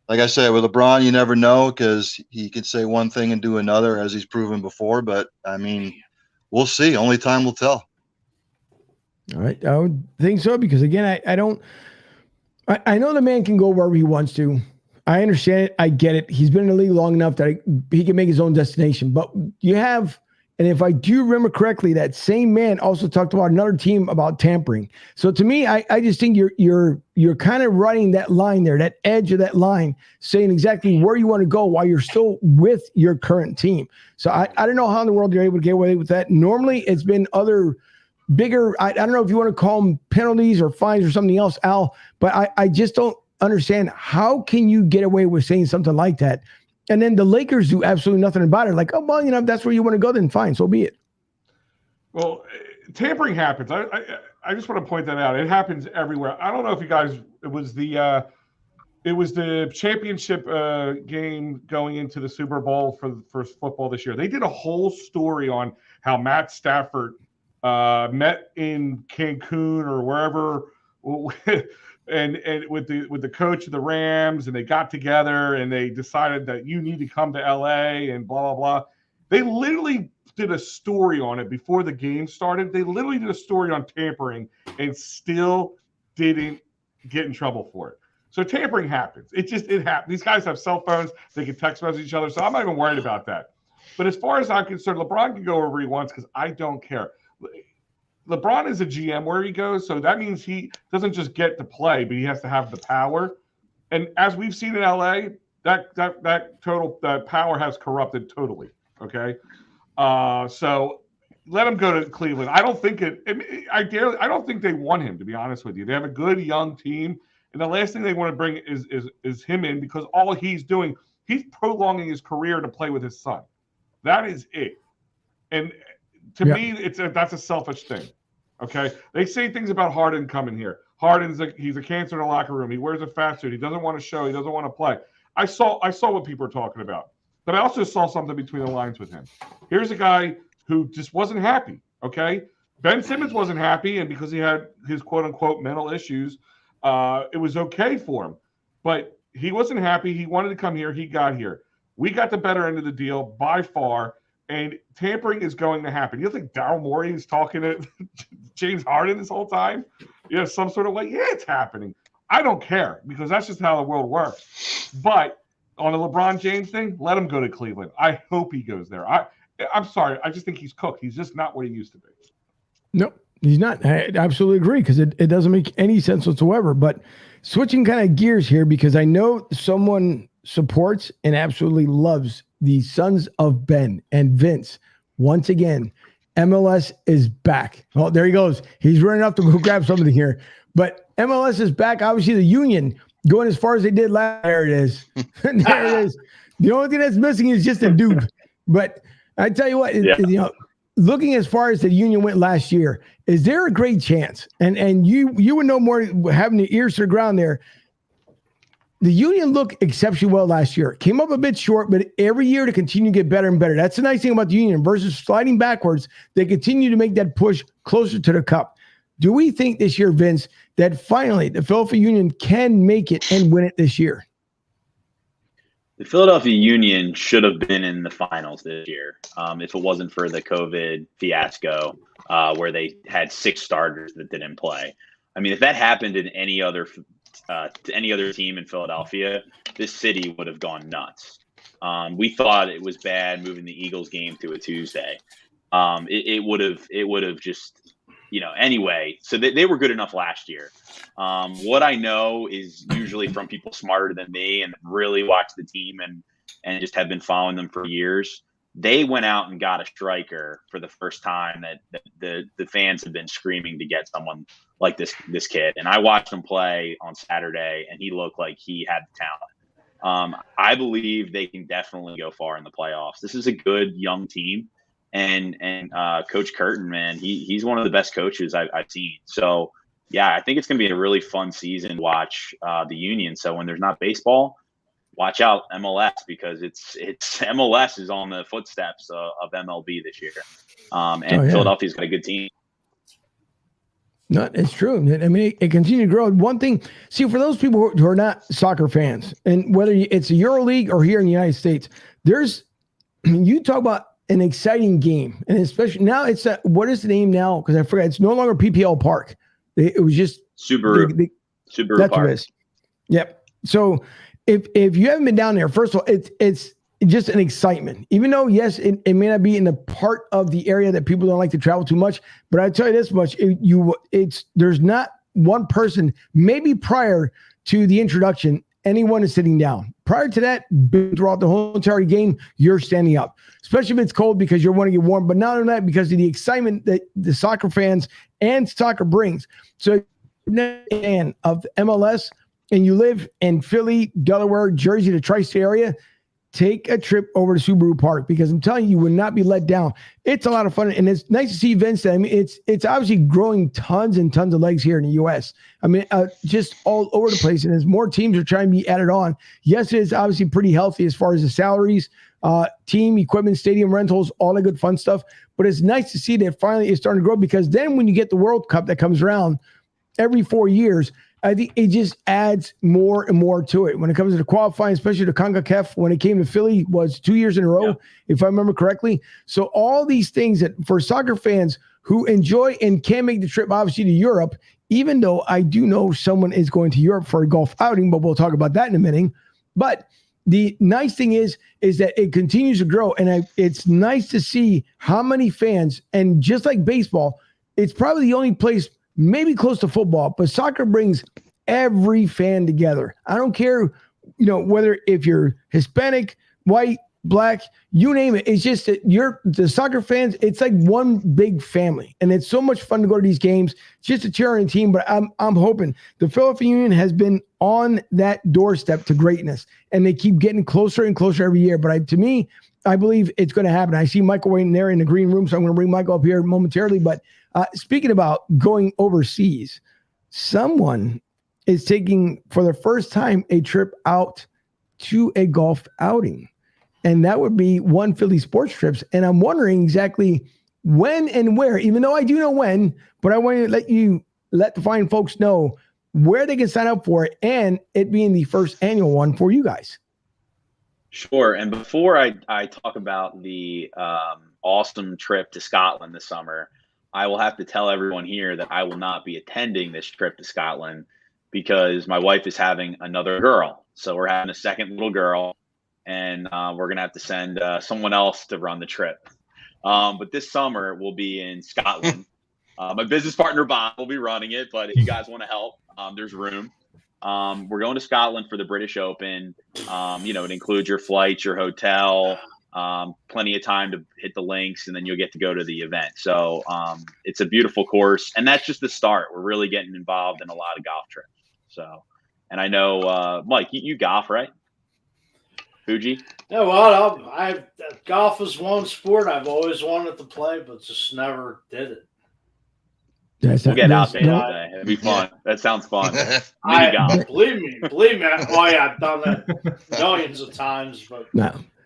like I said, with LeBron, you never know, because he can say one thing and do another, as he's proven before. But I mean, we'll see. Only time will tell. All right, I would think so, because again, I don't. I know the man can go wherever he wants to. I understand it. I get it. He's been in the league long enough that he can make his own destination. But you have, and if I do remember correctly, that same man also talked about another team about tampering. So to me, I just think you're kind of running that line there, that edge of that line, saying exactly where you want to go while you're still with your current team. So I don't know how in the world you're able to get away with that. Normally, it's been other bigger, I don't know if you want to call them penalties or fines or something else, Al, but I just don't understand, how can you get away with saying something like that? And then the Lakers do absolutely nothing about it. Like, oh, well, if that's where you want to go, then fine, so be it. Well, tampering happens. I just want to point that out. It happens everywhere. I don't know if you guys, it was the championship game going into the Super Bowl for football this year. They did a whole story on how Matt Stafford met in Cancun or wherever, and with the coach of the Rams, and they got together and they decided that you need to come to LA and blah blah blah. They literally did a story on it before the game started. They literally did a story on tampering and still didn't get in trouble for it. So tampering happens. It happens. These guys have cell phones. They can text message each other. So I'm not even worried about that. But as far as I'm concerned, LeBron can go wherever he wants, because I don't care. LeBron is a GM where he goes, so that means he doesn't just get to play, but he has to have the power. And as we've seen in LA, that power has corrupted totally. Okay, so let him go to Cleveland. I don't think I don't think they want him, to be honest with you. They have a good young team, and the last thing they want to bring is him in, because all he's doing, he's prolonging his career to play with his son. That is it. And to me, that's a selfish thing. Okay, they say things about Harden coming here. He's a cancer in the locker room. He wears a fat suit. He doesn't want to show. He doesn't want to play. I saw what people are talking about, but I also saw something between the lines with him. Here's a guy who just wasn't happy. Okay, Ben Simmons wasn't happy, and because he had his quote unquote mental issues, it was okay for him. But he wasn't happy. He wanted to come here. He got here. We got the better end of the deal by far. And tampering is going to happen. You don't think Daryl Morey is talking to James Harden this whole time? Some sort of way. Yeah, it's happening. I don't care, because that's just how the world works. But on the LeBron James thing, let him go to Cleveland. I hope he goes there. I'm sorry. I just think he's cooked. He's just not what he used to be. No, he's not. I absolutely agree, because it doesn't make any sense whatsoever. But switching kind of gears here, because I know someone supports and absolutely loves the Sons of Ben and Vince. Once again, MLS is back. Oh, there he goes. He's running up to go grab something here. But MLS is back. Obviously, the Union going as far as they did last. There it is. There it is. The only thing that's missing is just a dupe. But I tell you what, looking as far as the Union went last year, is there a great chance? And you would know more having the ears to the ground there. The Union looked exceptionally well last year. Came up a bit short, but every year to continue to get better and better. That's the nice thing about the Union. Versus sliding backwards, they continue to make that push closer to the cup. Do we think this year, Vince, that finally the Philadelphia Union can make it and win it this year? The Philadelphia Union should have been in the finals this year if it wasn't for the COVID fiasco where they had 6 starters that didn't play. I mean, if that happened in any other team in Philadelphia, this city would have gone nuts. We thought it was bad moving the Eagles game to a Tuesday. It would have just, anyway. So they were good enough last year. What I know is usually from people smarter than me and really watch the team and just have been following them for years. They went out and got a striker for the first time that the fans have been screaming to get someone like this kid. And I watched him play on Saturday, and he looked like he had the talent. I believe they can definitely go far in the playoffs. This is a good young team. And Coach Curtin, man, he's one of the best coaches I've seen. So yeah, I think it's going to be a really fun season to watch the Union. So when there's not baseball, watch out MLS, because it's MLS is on the footsteps of MLB this year. And Philadelphia's got a good team. No, it's true. I mean, it continues to grow. One thing, see, for those people who are not soccer fans, and whether it's a EuroLeague or here in the United States, you talk about an exciting game, and especially now what is the name now? Because I forgot. It's no longer PPL Park. It was just Subaru Subaru Park. What it is. Yep. So if you haven't been down there, first of all, it's just an excitement. Even though, yes, it may not be in the part of the area that people don't like to travel too much, but I tell you this much: there's not one person, maybe prior to the introduction, anyone is sitting down. Prior to that, throughout the whole entire game, you're standing up, especially if it's cold because you want to get warm. But not only that, because of the excitement that the soccer fans and soccer brings. So, if you're a fan of MLS and you live in Philly, Delaware, Jersey, the tri-state area, take a trip over to Subaru Park, because I'm telling you will not be let down. It's a lot of fun, and it's nice to see events that, I mean, it's obviously growing tons and tons of legs here in the U.S. I mean, just all over the place, and as more teams are trying to be added on, yes, it is obviously pretty healthy as far as the salaries, team, equipment, stadium rentals, all the good fun stuff, but it's nice to see that finally it's starting to grow, because then when you get the World Cup that comes around every 4 years, I think it just adds more and more to it. When it comes to the qualifying, especially the CONCACAF, when it came to Philly, was 2 years in a row, if I remember correctly. So all these things that for soccer fans who enjoy and can make the trip, obviously, to Europe, even though I do know someone is going to Europe for a golf outing, but we'll talk about that in a minute. But the nice thing is that it continues to grow, and it's nice to see how many fans, and just like baseball, it's probably the only place maybe close to football, but soccer brings every fan together. I don't care, whether if you're Hispanic, white, black, you name it. It's just that the soccer fans, it's like one big family, and it's so much fun to go to these games just to cheer on a team. But I'm hoping the Philadelphia Union has been on that doorstep to greatness, and they keep getting closer and closer every year. But to me, I believe it's going to happen. I see Michael waiting there in the green room, so I'm going to bring Michael up here momentarily. But speaking about going overseas, someone is taking for the first time a trip out to a golf outing. And that would be One Philly Sports Trips. And I'm wondering exactly when and where, even though I do know when, but I want to let the fine folks know where they can sign up for it, and it being the first annual one for you guys. Sure. And before I talk about the awesome trip to Scotland this summer, I will have to tell everyone here that I will not be attending this trip to Scotland because my wife is having another girl. So we're having a second little girl, and we're going to have to send someone else to run the trip. But this summer we'll be in Scotland. My business partner, Bob, will be running it, but if you guys want to help, there's room. We're going to Scotland for the British Open. It includes your flights, your hotel, plenty of time to hit the links, and then you'll get to go to the event. So it's a beautiful course, and that's just the start. We're really getting involved in a lot of golf trips. So, and I know, Mike, you golf, right? Fuji? Yeah, well, golf is one sport I've always wanted to play, but just never did it. We'll get out there today. It'll be fun. That sounds fun. Believe me. Oh, yeah, I've done that millions of times, but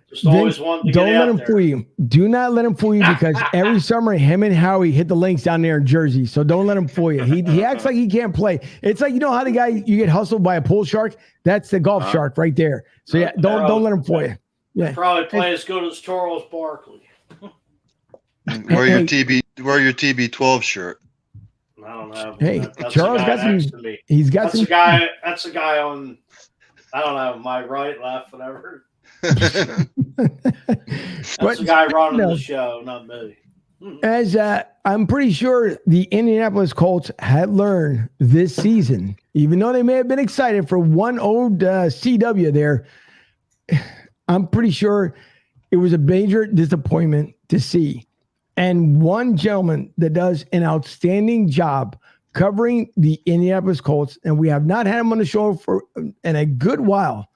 just always wanted to get out there. Don't let him fool you. Do not let him fool you, because every summer him and Howie hit the links down there in Jersey. So don't let him fool you. He acts like he can't play. It's like, how the guy you get hustled by a pool shark? That's the golf shark right there. So yeah, don't let him fool you. Yeah, probably play as good as Charles Barkley. Wear your TB12 shirt. I don't know. Hey, that's Charles got some. He's got some. That's a guy on. I don't know, my right, left, whatever. That's the guy running the show, not me. As I'm pretty sure the Indianapolis Colts had learned this season, even though they may have been excited for one old CW there, I'm pretty sure it was a major disappointment to see. And one gentleman that does an outstanding job covering the Indianapolis Colts, and we have not had him on the show in a good while,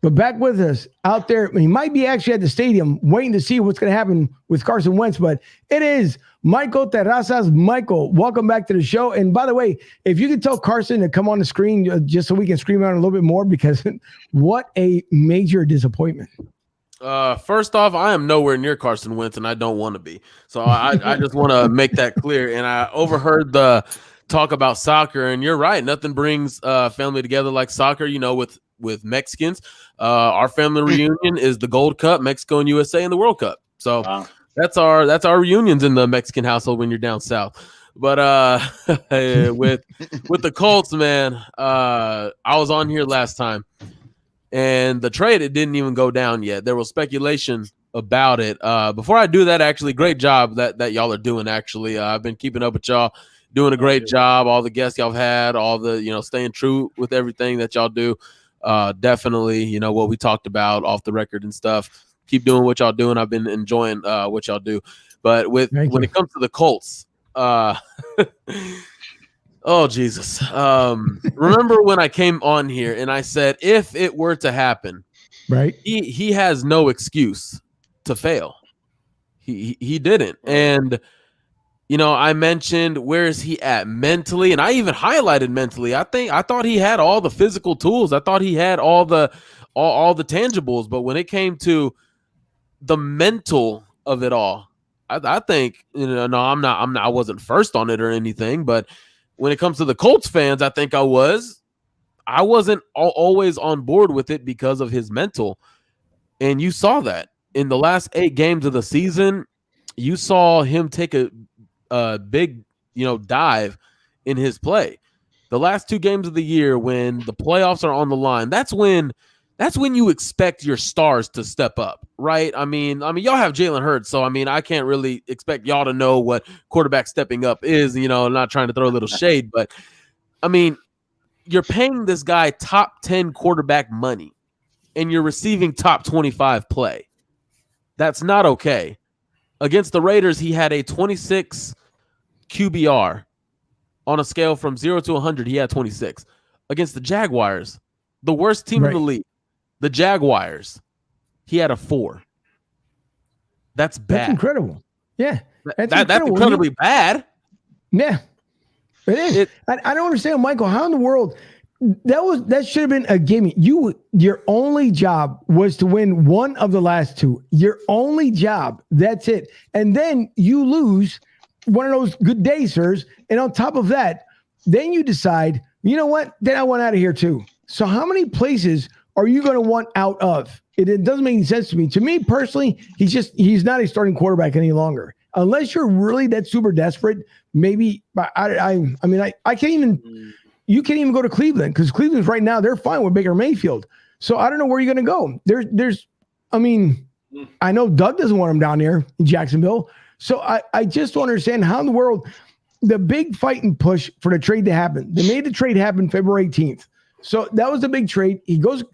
But back with us out there, he might be actually at the stadium waiting to see what's going to happen with Carson Wentz, but it is Michael Terrazas. Michael, welcome back to the show. And by the way, if you could tell Carson to come on the screen just so we can scream out a little bit more, because what a major disappointment. First off, I am nowhere near Carson Wentz, and I don't want to be. So I just want to make that clear. And I overheard the talk about soccer, and you're right. Nothing brings family together like soccer, with Mexicans. Our family reunion is the Gold Cup, Mexico and USA in the World Cup. So Wow. that's our reunions in the Mexican household when you're down south. But with the Colts, man, I was on here last time, and the trade, it didn't even go down yet. There was speculation about it. Before I do that, actually, great job that y'all are doing. Actually, I've been keeping up with y'all, doing a great job. All the guests y'all have had, all the staying true with everything that y'all do. Definitely, what we talked about off the record and stuff. Keep doing what y'all doing. I've been enjoying what y'all do. But when it comes to the Colts, oh Jesus! Remember when I came on here and I said if it were to happen, right? He has no excuse to fail. He didn't, and I mentioned where is he at mentally, and I even highlighted mentally. I thought he had all the physical tools. I thought he had all the tangibles, but when it came to the mental of it all, I think I wasn't first on it or anything, but when it comes to the Colts fans, I think I wasn't always on board with it because of his mental, and you saw that in the last 8 games of the season. You saw him take a big, dive in his play. The last 2 games of the year, when the playoffs are on the line, that's when you expect your stars to step up, right? I mean, y'all have Jalen Hurts, so I can't really expect y'all to know what quarterback stepping up is. I'm not trying to throw a little shade, but you're paying this guy top 10 quarterback money, and you're receiving top 25 play. That's not okay. Against the Raiders, he had a 26 QBR. On a scale from 0 to 100, he had 26. Against the Jaguars, the worst team in the league, the Jaguars, he had a 4. That's bad. That's incredible. Yeah. That's incredibly bad. Yeah. It is. I don't understand, Michael, how in the world that should have been a gimme. Your only job was to win one of the last 2. Your only job. That's it. And then you lose one of those good days, sirs. And on top of that, then you decide, you know what? Then I want out of here too. So how many places are you going to want out of? It doesn't make any sense to me. To me personally, he's not a starting quarterback any longer. Unless you're really that super desperate, maybe. I can't even. You can't even go to Cleveland, because Cleveland's right now, they're fine with Baker Mayfield. So I don't know where you're going to go. I know Doug doesn't want him down there in Jacksonville. So I just don't understand how in the world the big fight and push for the trade to happen. They made the trade happen February 18th. So that was the big trade. He goes,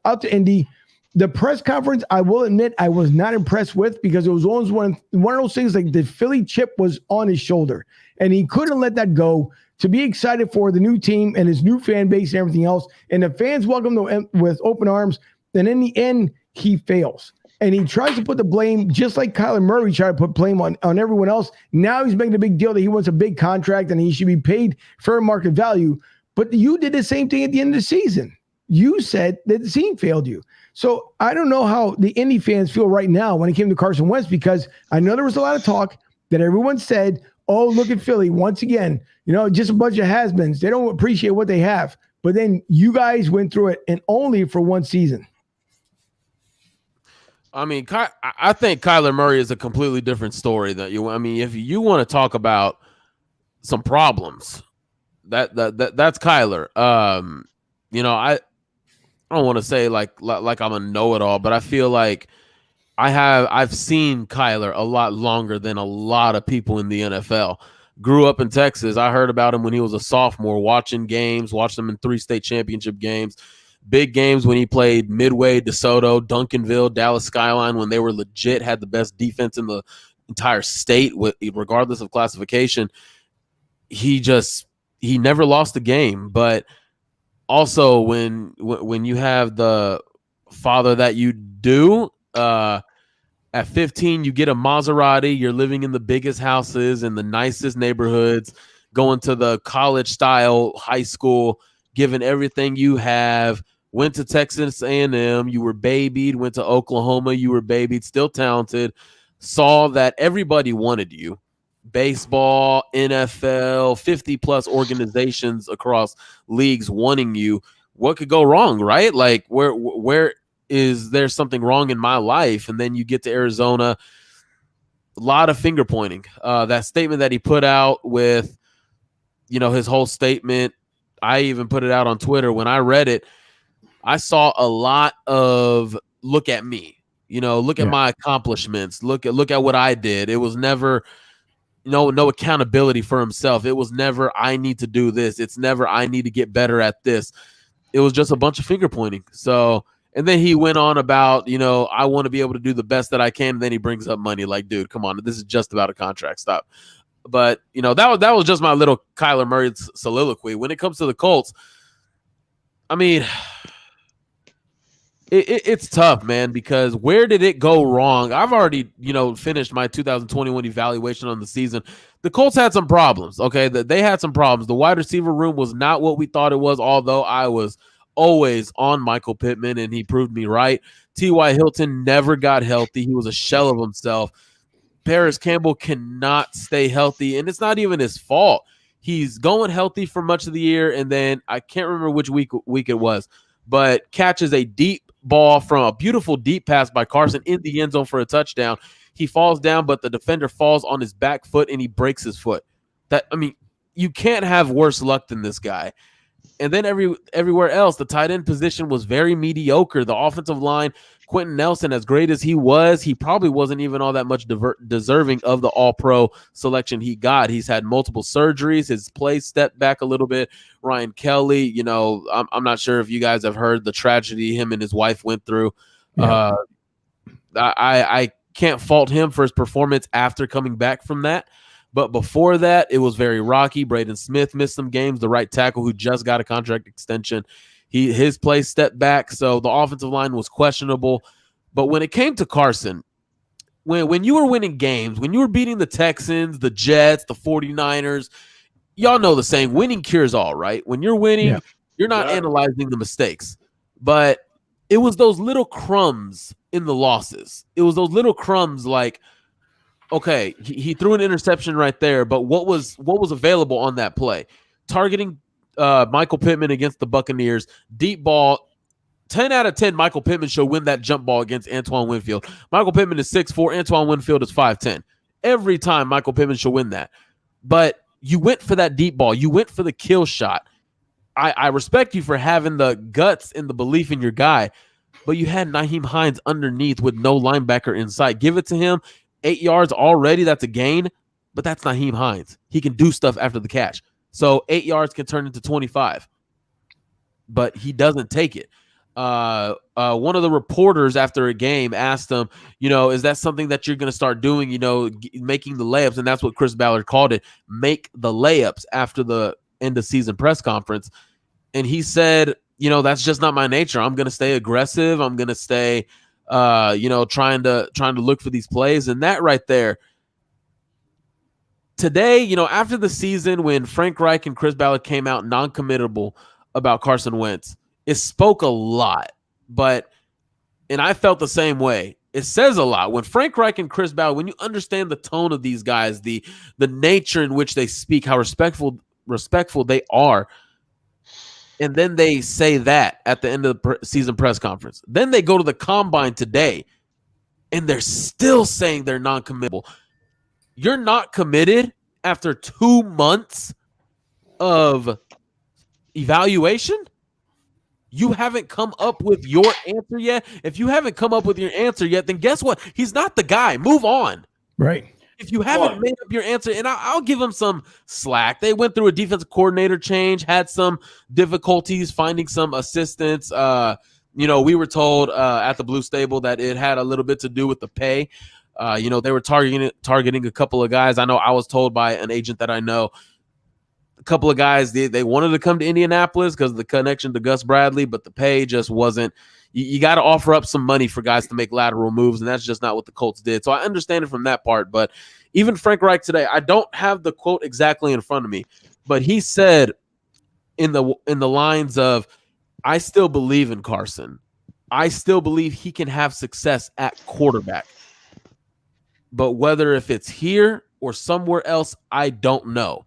out to Indy. The press conference, I will admit, I was not impressed with, because it was always one of those things, like the Philly chip was on his shoulder, and he couldn't let that go to be excited for the new team and his new fan base and everything else. And the fans welcomed him with open arms. And in the end, he fails. And he tries to put the blame, just like Kyler Murray tried to put blame on everyone else. Now he's making a big deal that he wants a big contract and he should be paid fair market value. But you did the same thing at the end of the season. You said that the team failed you. So I don't know how the Indy fans feel right now when it came to Carson Wentz, because I know there was a lot of talk that everyone said, oh, look at Philly once again, just a bunch of has-beens. They don't appreciate what they have. But then you guys went through it, and only for one season. I think Kyler Murray is a completely different story. If you want to talk about some problems, that's Kyler. I don't want to say like I'm a know-it-all, but I feel like I've seen Kyler a lot longer than a lot of people in the NFL. Grew up in Texas. I heard about him when he was a sophomore, watched him in 3 state championship games, big games when he played Midway, DeSoto, Duncanville, Dallas Skyline, when they were legit, had the best defense in the entire state, regardless of classification. He never lost a game. But also when you have the father that you do. At 15, you get a Maserati. You're living in the biggest houses in the nicest neighborhoods, going to the college-style high school, giving everything you have. Went to Texas A&M. You were babied. Went to Oklahoma. You were babied. Still talented. Saw that everybody wanted you. Baseball, NFL, 50-plus organizations across leagues wanting you. What could go wrong, right? Like, where is there something wrong in my life? And then you get to Arizona, a lot of finger pointing. That statement that he put out with, his whole statement, I even put it out on Twitter. When I read it, I saw a lot of look at me, look at my accomplishments, look at what I did. It was never no accountability for himself. It was never, I need to do this. It's never, I need to get better at this. It was just a bunch of finger pointing. So, and then he went on about, I want to be able to do the best that I can. And then he brings up money. Like, dude, come on. This is just about a contract. Stop. But, that was just my little Kyler Murray soliloquy. When it comes to the Colts, I mean, it's tough, man, because where did it go wrong? I've already, finished my 2021 evaluation on the season. The Colts had some problems, okay? They had some problems. The wide receiver room was not what we thought it was, although I was always on Michael Pittman, and he proved me right. T.Y. Hilton never got healthy. He was a shell of himself. Paris Campbell cannot stay healthy, and it's not even his fault. He's going healthy for much of the year, and then I can't remember which week it was, but catches a deep ball from a beautiful deep pass by Carson in the end zone for a touchdown. He falls down, but the defender falls on his back foot, and he breaks his foot. You can't have worse luck than this guy. And then everywhere else, the tight end position was very mediocre. The offensive line, Quentin Nelson, as great as he was, he probably wasn't even all that much deserving of the all-pro selection he got. He's had multiple surgeries. His play stepped back a little bit. Ryan Kelly, I'm not sure if you guys have heard the tragedy him and his wife went through. Yeah. I can't fault him for his performance after coming back from that. But before that, it was very rocky. Braden Smith missed some games, the right tackle who just got a contract extension. His play stepped back, so the offensive line was questionable. But when it came to Carson, when you were winning games, when you were beating the Texans, the Jets, the 49ers, y'all know the saying, winning cures all, right? When you're winning, you're not analyzing the mistakes. But it was those little crumbs in the losses. It was those little crumbs like, okay, he threw an interception right there, but what was available on that play? Targeting Michael Pittman against the Buccaneers, deep ball, 10 out of 10, Michael Pittman should win that jump ball against Antoine Winfield. Michael Pittman is 6'4", Antoine Winfield is 5'10". Every time Michael Pittman should win that. But you went for that deep ball. You went for the kill shot. I respect you for having the guts and the belief in your guy, but you had Nyheim Hines underneath with no linebacker in sight. Give it to him. 8 yards already, that's a gain, but that's Nyheim Hines. He can do stuff after the catch. So 8 yards can turn into 25, but he doesn't take it. One of the reporters after a game asked him, is that something that you're going to start doing, making the layups? And that's what Chris Ballard called it, make the layups after the end of season press conference. And he said, that's just not my nature. I'm going to stay aggressive. I'm going to stay trying to look for these plays. And that right there today, after the season, when Frank Reich and Chris Ballard came out non-committable about Carson Wentz, it spoke a lot, and I felt the same way. It says a lot when Frank Reich and Chris Ballard, when you understand the tone of these guys, the nature in which they speak, how respectful they are. And then they say that at the end of the season press conference. Then they go to the combine today, and they're still saying they're non-committable. You're not committed after 2 months of evaluation? You haven't come up with your answer yet? If you haven't come up with your answer yet, then guess what? He's not the guy. Move on. Right. If you haven't made up your answer, and I'll give them some slack. They went through a defensive coordinator change, had some difficulties finding some assistants. We were told at the Blue Stable that it had a little bit to do with the pay. They were targeting a couple of guys. I know I was told by an agent that I know, a couple of guys, they wanted to come to Indianapolis because of the connection to Gus Bradley, but the pay just wasn't, You got to offer up some money for guys to make lateral moves, and that's just not what the Colts did. So I understand it from that part. But even Frank Reich today, I don't have the quote exactly in front of me, but he said in the lines of, I still believe in Carson. I still believe he can have success at quarterback. But whether if it's here or somewhere else, I don't know.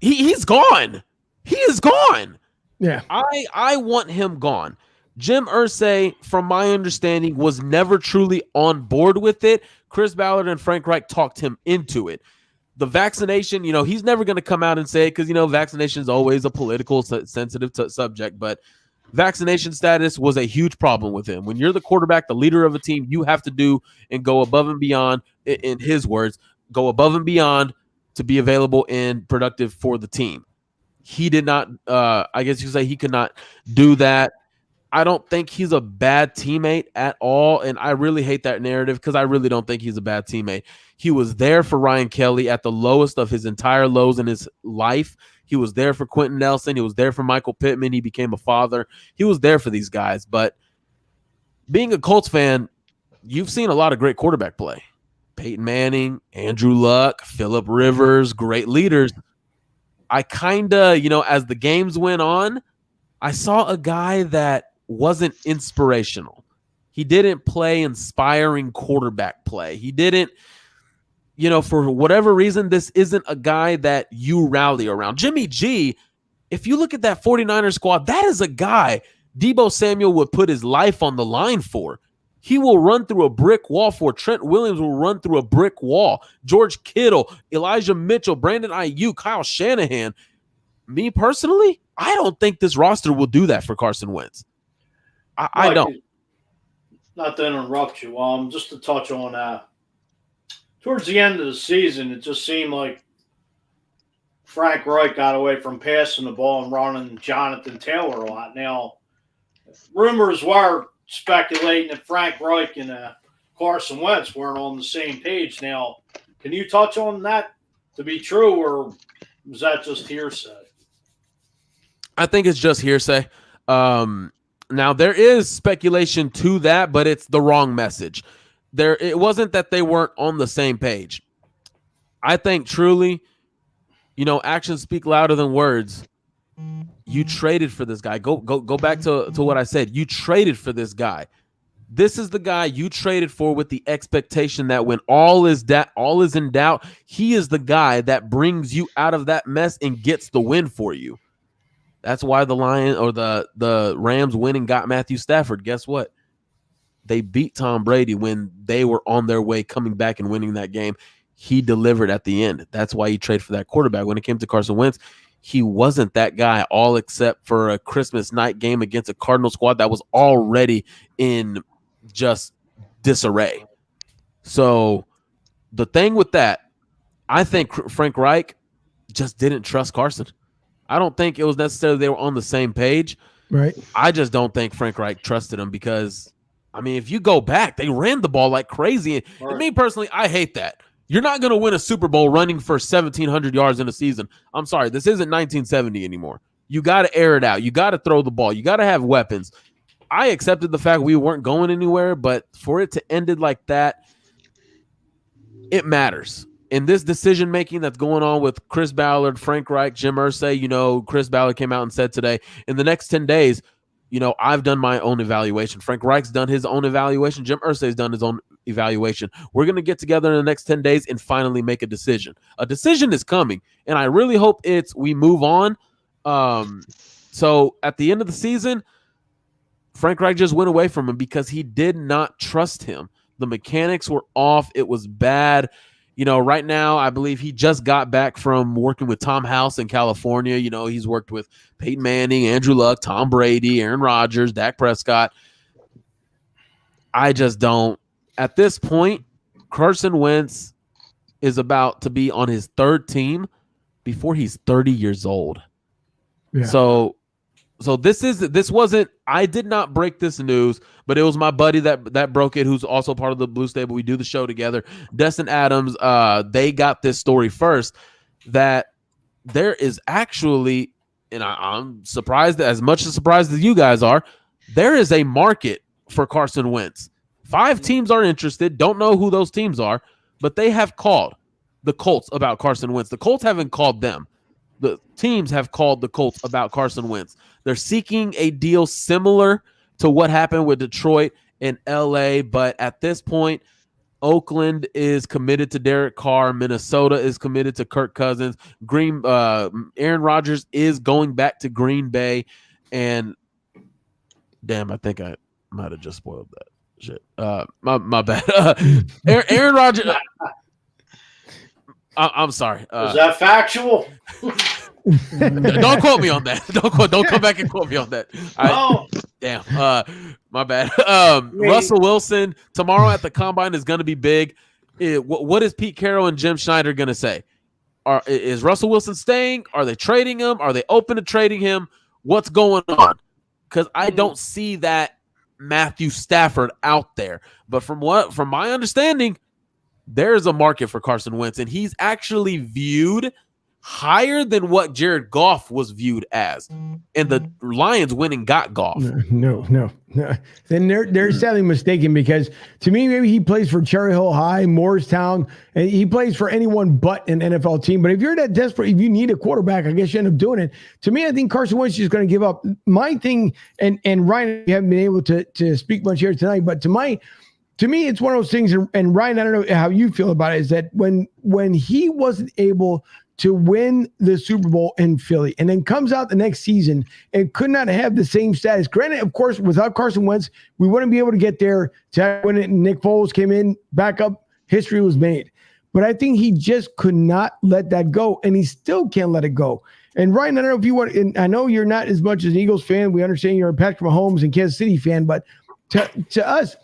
He's gone. He is gone. Yeah. I want him gone. Jim Irsay, from my understanding, was never truly on board with it. Chris Ballard and Frank Reich talked him into it. The vaccination, he's never going to come out and say it because, vaccination is always a political sensitive subject, but vaccination status was a huge problem with him. When you're the quarterback, the leader of a team, you have to do and go above and beyond, in his words, go above and beyond to be available and productive for the team. He did not, I guess you could say he could not do that. I don't think he's a bad teammate at all, and I really hate that narrative because I really don't think he's a bad teammate. He was there for Ryan Kelly at the lowest of his entire lows in his life. He was there for Quentin Nelson. He was there for Michael Pittman. He became a father. He was there for these guys. But being a Colts fan, you've seen a lot of great quarterback play. Peyton Manning, Andrew Luck, Phillip Rivers, great leaders. I kind of, as the games went on, I saw a guy that wasn't inspirational. He didn't play inspiring quarterback play. He didn't, for whatever reason, this isn't a guy that you rally around. Jimmy G, if you look at that 49ers squad, that is a guy Deebo Samuel would put his life on the line for. He will run through a brick wall for. Trent Williams will run through a brick wall. George Kittle, Elijah Mitchell, Brandon Ayuk, Kyle Shanahan. Me personally, I don't think this roster will do that for Carson Wentz. I don't. Not to interrupt you, just to touch on towards the end of the season, it just seemed like Frank Reich got away from passing the ball and running Jonathan Taylor a lot. Now, rumors were speculating that Frank Reich and Carson Wentz weren't on the same page. Now, can you touch on that to be true, or was that just hearsay? I think it's just hearsay. Now, there is speculation to that, but it's the wrong message. It wasn't that they weren't on the same page. I think truly, actions speak louder than words. You traded for this guy. Go back to what I said. You traded for this guy. This is the guy you traded for with the expectation that when all is in doubt, he is the guy that brings you out of that mess and gets the win for you. That's why the Rams went and got Matthew Stafford. Guess what? They beat Tom Brady when they were on their way coming back and winning that game. He delivered at the end. That's why he traded for that quarterback. When it came to Carson Wentz, he wasn't that guy, all except for a Christmas night game against a Cardinal squad that was already in just disarray. So the thing with that, I think Frank Reich just didn't trust Carson. I don't think it was necessarily they were on the same page. Right. I just don't think Frank Reich trusted him because, if you go back, they ran the ball like crazy. And me personally, I hate that. You're not going to win a Super Bowl running for 1,700 yards in a season. I'm sorry. This isn't 1970 anymore. You got to air it out. You got to throw the ball. You got to have weapons. I accepted the fact we weren't going anywhere, but for it to end it like that, it matters. In this decision-making that's going on with Chris Ballard, Frank Reich, Jim Irsay, Chris Ballard came out and said today, in the next 10 days, I've done my own evaluation. Frank Reich's done his own evaluation. Jim Irsay's done his own evaluation. We're going to get together in the next 10 days and finally make a decision. A decision is coming, and I really hope we move on. So at the end of the season, Frank Reich just went away from him because he did not trust him. The mechanics were off. It was bad. Right now, I believe he just got back from working with Tom House in California. He's worked with Peyton Manning, Andrew Luck, Tom Brady, Aaron Rodgers, Dak Prescott. I just don't. At this point, Carson Wentz is about to be on his third team before he's 30 years old. Yeah. So this wasn't, I did not break this news, but it was my buddy that broke it, who's also part of the Blue Stable. We do the show together. Destin Adams, they got this story first, that there is actually and I'm surprised, as much as surprised as you guys are, there is a market for Carson Wentz. 5 teams are interested. Don't know who those teams are, but they have called the Colts about Carson Wentz. The Colts haven't called them. The teams have called the Colts about Carson Wentz. They're seeking a deal similar to what happened with Detroit and LA, but at this point, Oakland is committed to Derek Carr. Minnesota is committed to Kirk Cousins. Aaron Rodgers is going back to Green Bay. And damn, I think I might have just spoiled that shit. My bad. Aaron Rodgers. I'm sorry. Is that factual? Don't quote me on that. Don't come back and quote me on that. Damn. My bad. Russell Wilson tomorrow at the combine is going to be big. What is Pete Carroll and Jim Schneider going to say? Is Russell Wilson staying? Are they trading him? Are they open to trading him? What's going on? Because I don't see that Matthew Stafford out there. But from my understanding, there is a market for Carson Wentz, and he's actually viewed higher than what Jared Goff was viewed as. And the Lions went and got Goff. No. Then they're sadly mistaken, because to me, maybe he plays for Cherry Hill High, Morristown, and he plays for anyone but an NFL team. But if you're that desperate, if you need a quarterback, I guess you end up doing it. To me, I think Carson Wentz is going to give up. My thing, and Ryan, you haven't been able to speak much here tonight, but to me, it's one of those things, and Ryan, I don't know how you feel about it, is that when he wasn't able to win the Super Bowl in Philly and then comes out the next season and could not have the same status. Granted, of course, without Carson Wentz, we wouldn't be able to get there to when Nick Foles came in, back up, history was made. But I think he just could not let that go, and he still can't let it go. And Ryan, I don't know if you want, and I know you're not as much as an Eagles fan. We understand you're a Patrick Mahomes and Kansas City fan, but to us,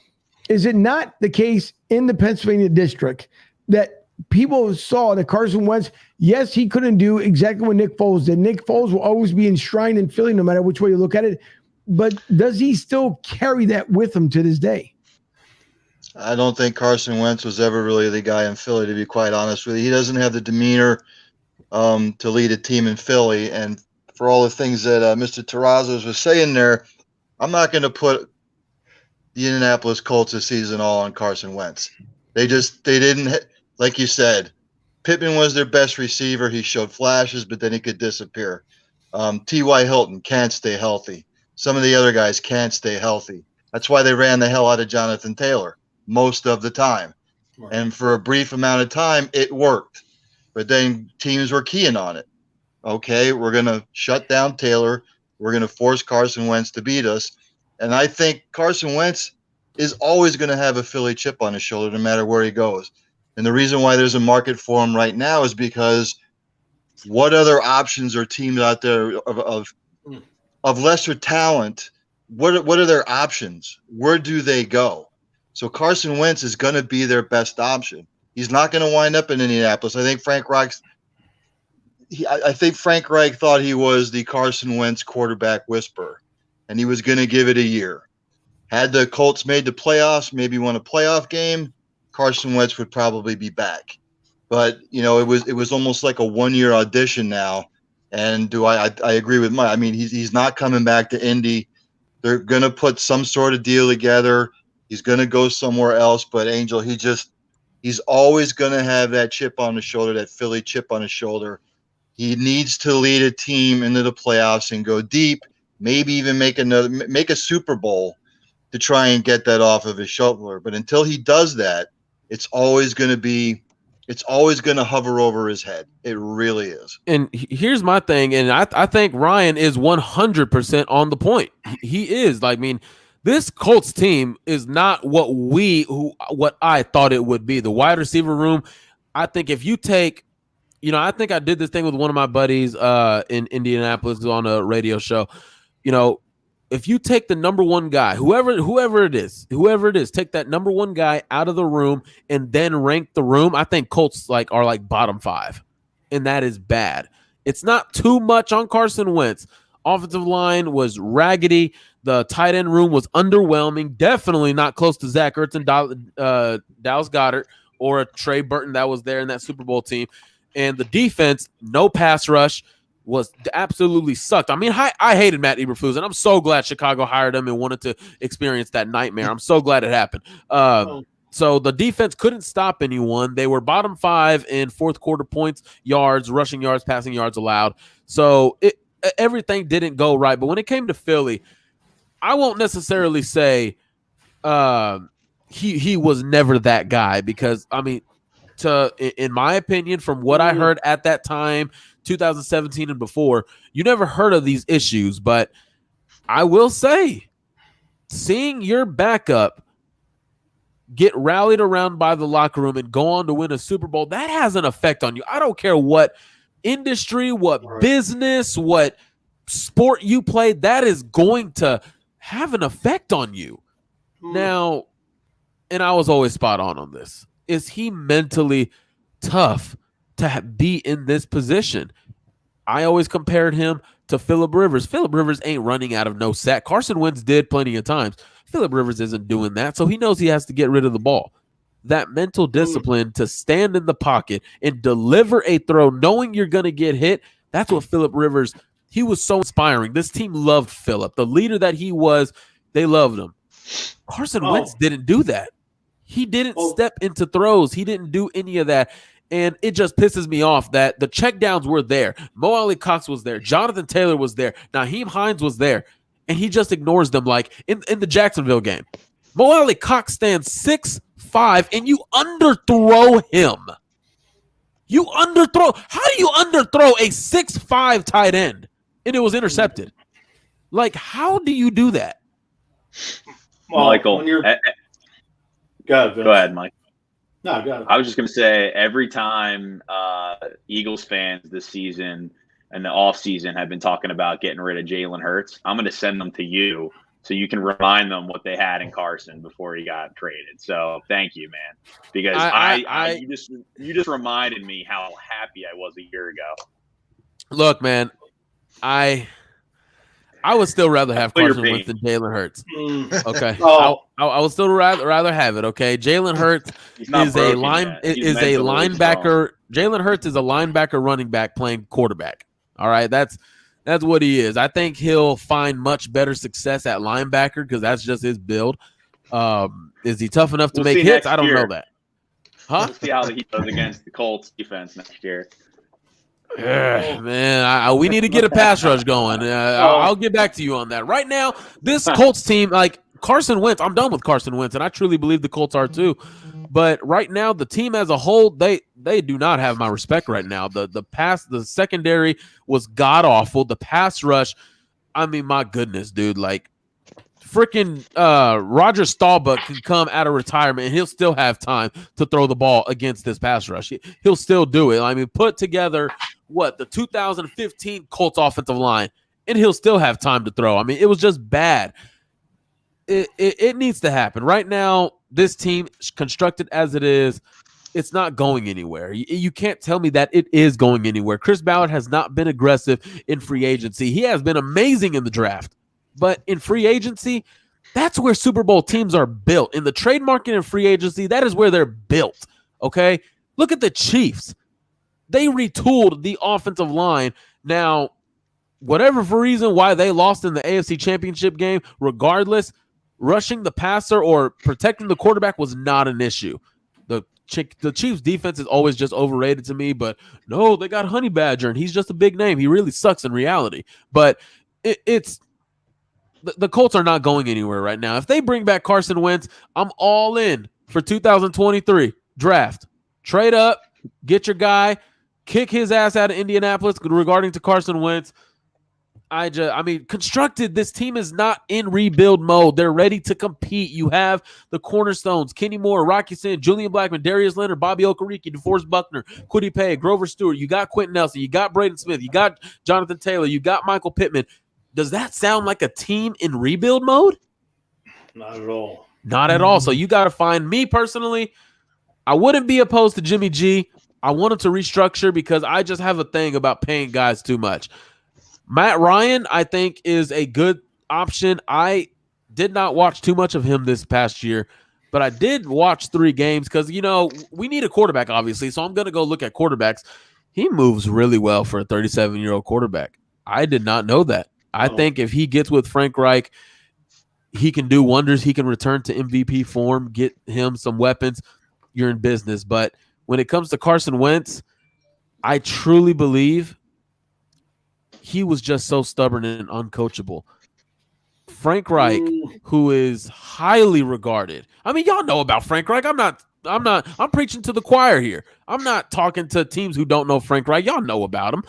is it not the case in the Pennsylvania district that people saw that Carson Wentz, yes, he couldn't do exactly what Nick Foles did. Nick Foles will always be enshrined in Philly no matter which way you look at it. But does he still carry that with him to this day? I don't think Carson Wentz was ever really the guy in Philly, to be quite honest with you. He doesn't have the demeanor to lead a team in Philly. And for all the things that Mr. Terrazas was saying there, I'm not going to put the Indianapolis Colts this season all on Carson Wentz. They didn't, like you said, Pittman was their best receiver. He showed flashes, but then he could disappear. T.Y. Hilton can't stay healthy. Some of the other guys can't stay healthy. That's why they ran the hell out of Jonathan Taylor most of the time. Right. And for a brief amount of time, it worked. But then teams were keying on it. Okay, we're going to shut down Taylor. We're going to force Carson Wentz to beat us. And I think Carson Wentz is always going to have a Philly chip on his shoulder no matter where he goes. And the reason why there's a market for him right now is because what other options are teams out there of lesser talent? What are their options? Where do they go? So Carson Wentz is going to be their best option. He's not going to wind up in Indianapolis. I think Frank Reich thought he was the Carson Wentz quarterback whisperer, and he was going to give it a year. Had the Colts made the playoffs, maybe won a playoff game, Carson Wentz would probably be back. But, it was almost like a one-year audition now. And I agree with Mike. I mean, he's not coming back to Indy. They're going to put some sort of deal together. He's going to go somewhere else. But Angel, he's always going to have that chip on his shoulder, that Philly chip on his shoulder. He needs to lead a team into the playoffs and go deep, maybe even make a Super Bowl to try and get that off of his shoulder. But until he does that, it's always going to hover over his head. It really is. And here's my thing, and I think Ryan is 100% on the point. He is. This Colts team is not what I thought it would be. The wide receiver room, I think if you take, I think I did this thing with one of my buddies in Indianapolis on a radio show. If you take the number one guy, whoever it is, take that number one guy out of the room and then rank the room, I think Colts are bottom 5, and that is bad. It's not too much on Carson Wentz. Offensive line was raggedy. The tight end room was underwhelming. Definitely not close to Zach Ertz and Dallas Goedert or a Trey Burton that was there in that Super Bowl team. And the defense, no pass rush. was absolutely sucked. I mean, I hated Matt Eberflus, and I'm so glad Chicago hired him and wanted to experience that nightmare. I'm so glad it happened. So the defense couldn't stop anyone. They were bottom 5 in fourth quarter points, yards, rushing yards, passing yards allowed. So everything didn't go right. But when it came to Philly, I won't necessarily say he was never that guy because, I mean, in my opinion, from what I heard at that time, 2017 and before, you never heard of these issues. But I will say, seeing your backup get rallied around by the locker room and go on to win a Super Bowl, that has an effect on you. I don't care what industry, what business, what sport you play, that is going to have an effect on you. Now, and I was always spot on this. Is he mentally tough to be in this position? I always compared him to Phillip Rivers. Phillip Rivers ain't running out of no sack. Carson Wentz did plenty of times. Phillip Rivers isn't doing that, so he knows he has to get rid of the ball. That mental discipline to stand in the pocket and deliver a throw knowing you're going to get hit, that's what Phillip Rivers, he was so inspiring. This team loved Phillip. The leader that he was, they loved him. Carson Wentz didn't do that. He didn't step into throws. He didn't do any of that. And it just pisses me off that the checkdowns were there. Mo Ali Cox was there. Jonathan Taylor was there. Naheem Hines was there. And he just ignores them like in the Jacksonville game. Mo Ali Cox stands 6'5", and you underthrow him. You underthrow. How do you underthrow a 6'5" tight end? And it was intercepted. Like, how do you do that? Well, Michael, go ahead, Mike. No, go ahead. I was just going to say, every time Eagles fans this season and the offseason have been talking about getting rid of Jalen Hurts, I'm going to send them to you so you can remind them what they had in Carson before he got traded. So thank you, man, because you just reminded me how happy I was a year ago. Look, man, I would still rather have Carson Wentz than Jalen Hurts. Okay, I would still rather have it. Okay, Jalen Hurts is a linebacker. Jalen Hurts is a linebacker, running back playing quarterback. All right, that's what he is. I think he'll find much better success at linebacker because that's just his build. Is he tough enough to make hits? I don't know that. Huh? We'll see how he does against the Colts defense next year. Man, we need to get a pass rush going. I'll get back to you on that. Right now, this Colts team, like Carson Wentz, I'm done with Carson Wentz, and I truly believe the Colts are too. But right now, the team as a whole, they do not have my respect right now. The secondary was god awful. The pass rush, I mean, my goodness, dude, like freaking Roger Staubach can come out of retirement and he'll still have time to throw the ball against this pass rush. He'll still do it. I mean, put together the 2015 Colts offensive line, and he'll still have time to throw. I mean, it was just bad. It needs to happen. Right now, this team, constructed as it is, it's not going anywhere. You can't tell me that it is going anywhere. Chris Ballard has not been aggressive in free agency. He has been amazing in the draft. But in free agency, that's where Super Bowl teams are built. In the trade market and free agency, that is where they're built, okay? Look at the Chiefs. They retooled the offensive line. Now, whatever for reason why they lost in the AFC Championship game, regardless, rushing the passer or protecting the quarterback was not an issue. The Chiefs' defense is always just overrated to me, but no, they got Honey Badger, and he's just a big name. He really sucks in reality. But it's the Colts are not going anywhere right now. If they bring back Carson Wentz, I'm all in for 2023 draft. Trade up, get your guy, kick his ass out of Indianapolis regarding to Carson Wentz. Constructed, this team is not in rebuild mode. They're ready to compete. You have the cornerstones, Kenny Moore, Rocky Sin, Julian Blackmon, Darius Leonard, Bobby Okereke, DeForest Buckner, Kwity Paye, Grover Stewart. You got Quentin Nelson. You got Braden Smith. You got Jonathan Taylor. You got Michael Pittman. Does that sound like a team in rebuild mode? Not at all. Not at all. So you got to find me personally. I wouldn't be opposed to Jimmy G. I wanted to restructure because I just have a thing about paying guys too much. Matt Ryan, I think, is a good option. I did not watch too much of him this past year, but I did watch 3 games because, we need a quarterback, obviously. So I'm going to go look at quarterbacks. He moves really well for a 37-year-old quarterback. I did not know that. I think if he gets with Frank Reich, he can do wonders. He can return to MVP form, get him some weapons. You're in business. But when it comes to Carson Wentz, I truly believe he was just so stubborn and uncoachable. Frank Reich, who is highly regarded. I mean, y'all know about Frank Reich. I'm preaching to the choir here. I'm not talking to teams who don't know Frank Reich. Y'all know about him.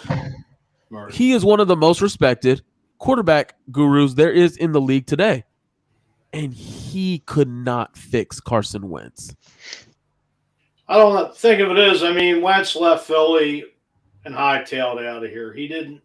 Right. He is one of the most respected quarterback gurus there is in the league today. And he could not fix Carson Wentz. I don't think of it as, I mean, Wentz left Philly and hightailed out of here. He didn't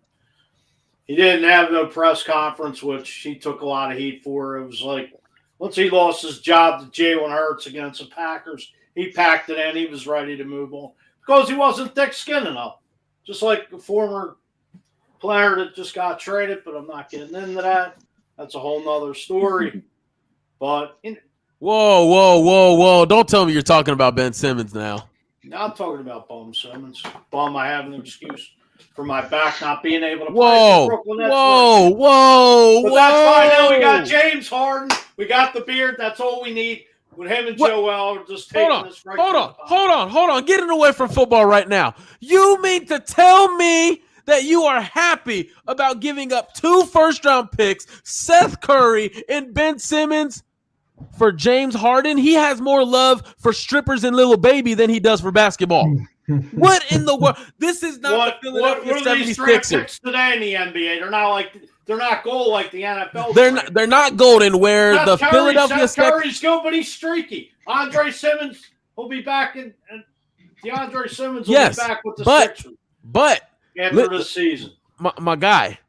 have no press conference, which he took a lot of heat for. It was like, once he lost his job to Jalen Hurts against the Packers, he packed it in. He was ready to move on because he wasn't thick-skinned enough. Just like a former player that just got traded, but I'm not getting into that. That's a whole nother story. But whoa. Don't tell me you're talking about Ben Simmons now. Now I'm talking about Bum Simmons. I have an excuse for my back not being able to play for Brooklyn Nets. Whoa. But that's fine. Now we got James Harden. We got the beard. That's all we need. With him and Joel are just taking this right. Hold on. Getting away from football right now. You mean to tell me that you are happy about giving up 2 first-round picks, Seth Curry and Ben Simmons, for James Harden? He has more love for strippers and little baby than he does for basketball. What in the world? This is not the Philadelphia 76ers. What are these draft picks today in the NBA? They're not gold like the NFL. They're not golden. Where Seth the Curry, Philadelphia Curry's good, but he's streaky. Andre Simmons will be back, and DeAndre Simmons will be back with the Sixers. But after this season, my guy.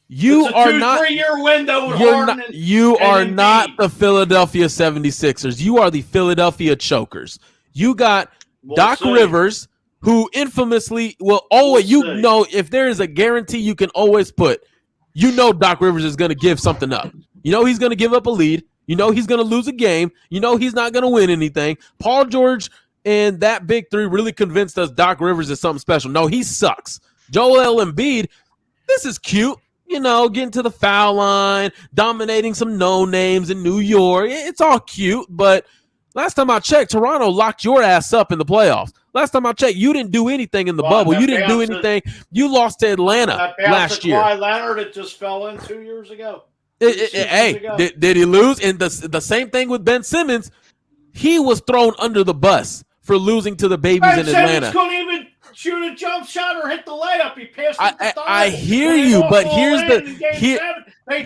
You are not 2-3-year window with Harden. You are not the Philadelphia 76ers. You are the Philadelphia Chokers. You got Doc Rivers, who infamously will always, if there is a guarantee you can always put, Doc Rivers is going to give something up. He's going to give up a lead. He's going to lose a game. He's not going to win anything. Paul George and that big three really convinced us Doc Rivers is something special. No, he sucks. Joel Embiid, this is cute. Getting to the foul line, dominating some no-names in New York. It's all cute, but last time I checked, Toronto locked your ass up in the playoffs. Last time I checked, you didn't do anything in the bubble. You didn't do anything. You lost to Atlanta last year. Kawhi Leonard, it just fell in 2 years ago. Did he lose? And the same thing with Ben Simmons. He was thrown under the bus for losing to the babies in Atlanta. Ben Simmons couldn't even shoot a jump shot or hit the layup. He passed it to I hear you, but here's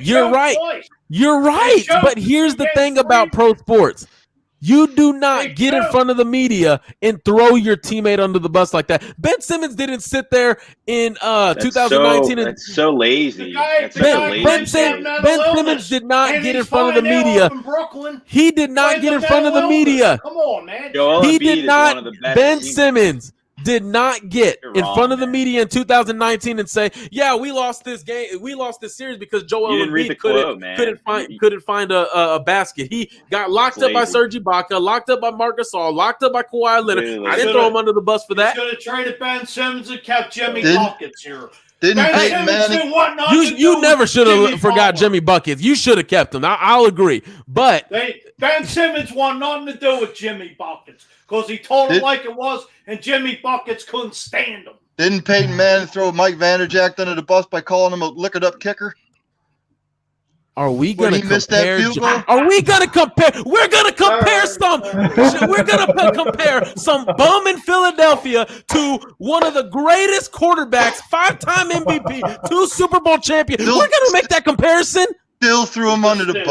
you're right. Twice. You're right, but here's the thing about pro sports. You do not get in front of the media and throw your teammate under the bus like that. Ben Simmons didn't sit there in 2019. That's so lazy. Ben Simmons did not get in front of the media. He did not get in front of the media. Come on, man. He did not. Ben Simmons did not get in front of the media in 2019 and say, "Yeah, we lost this game. We lost this series because Joel Embiid couldn't find a basket. He got locked up by Serge Ibaka, locked up by Marc Gasol, locked up by Kawhi Leonard. I didn't throw him under the bus for that. He should have traded Ben Simmons and kept Jimmy Buckets here. Didn't Peyton Manning? You never should have forgot Jimmy Buckets. You should have kept him. I'll agree, but Ben Simmons want nothing to do with Jimmy Buckets because he told him like it was, and Jimmy Buckets couldn't stand him. Didn't Peyton Manning throw Mike Vanderjagt under the bus by calling him a liquored-up kicker? Are we going to compare? Are we going to compare? We're going to compare some. We're going to compare some bum in Philadelphia to one of the greatest quarterbacks, 5-time MVP, 2 Super Bowl champions. We're going to make that comparison. Still threw him under the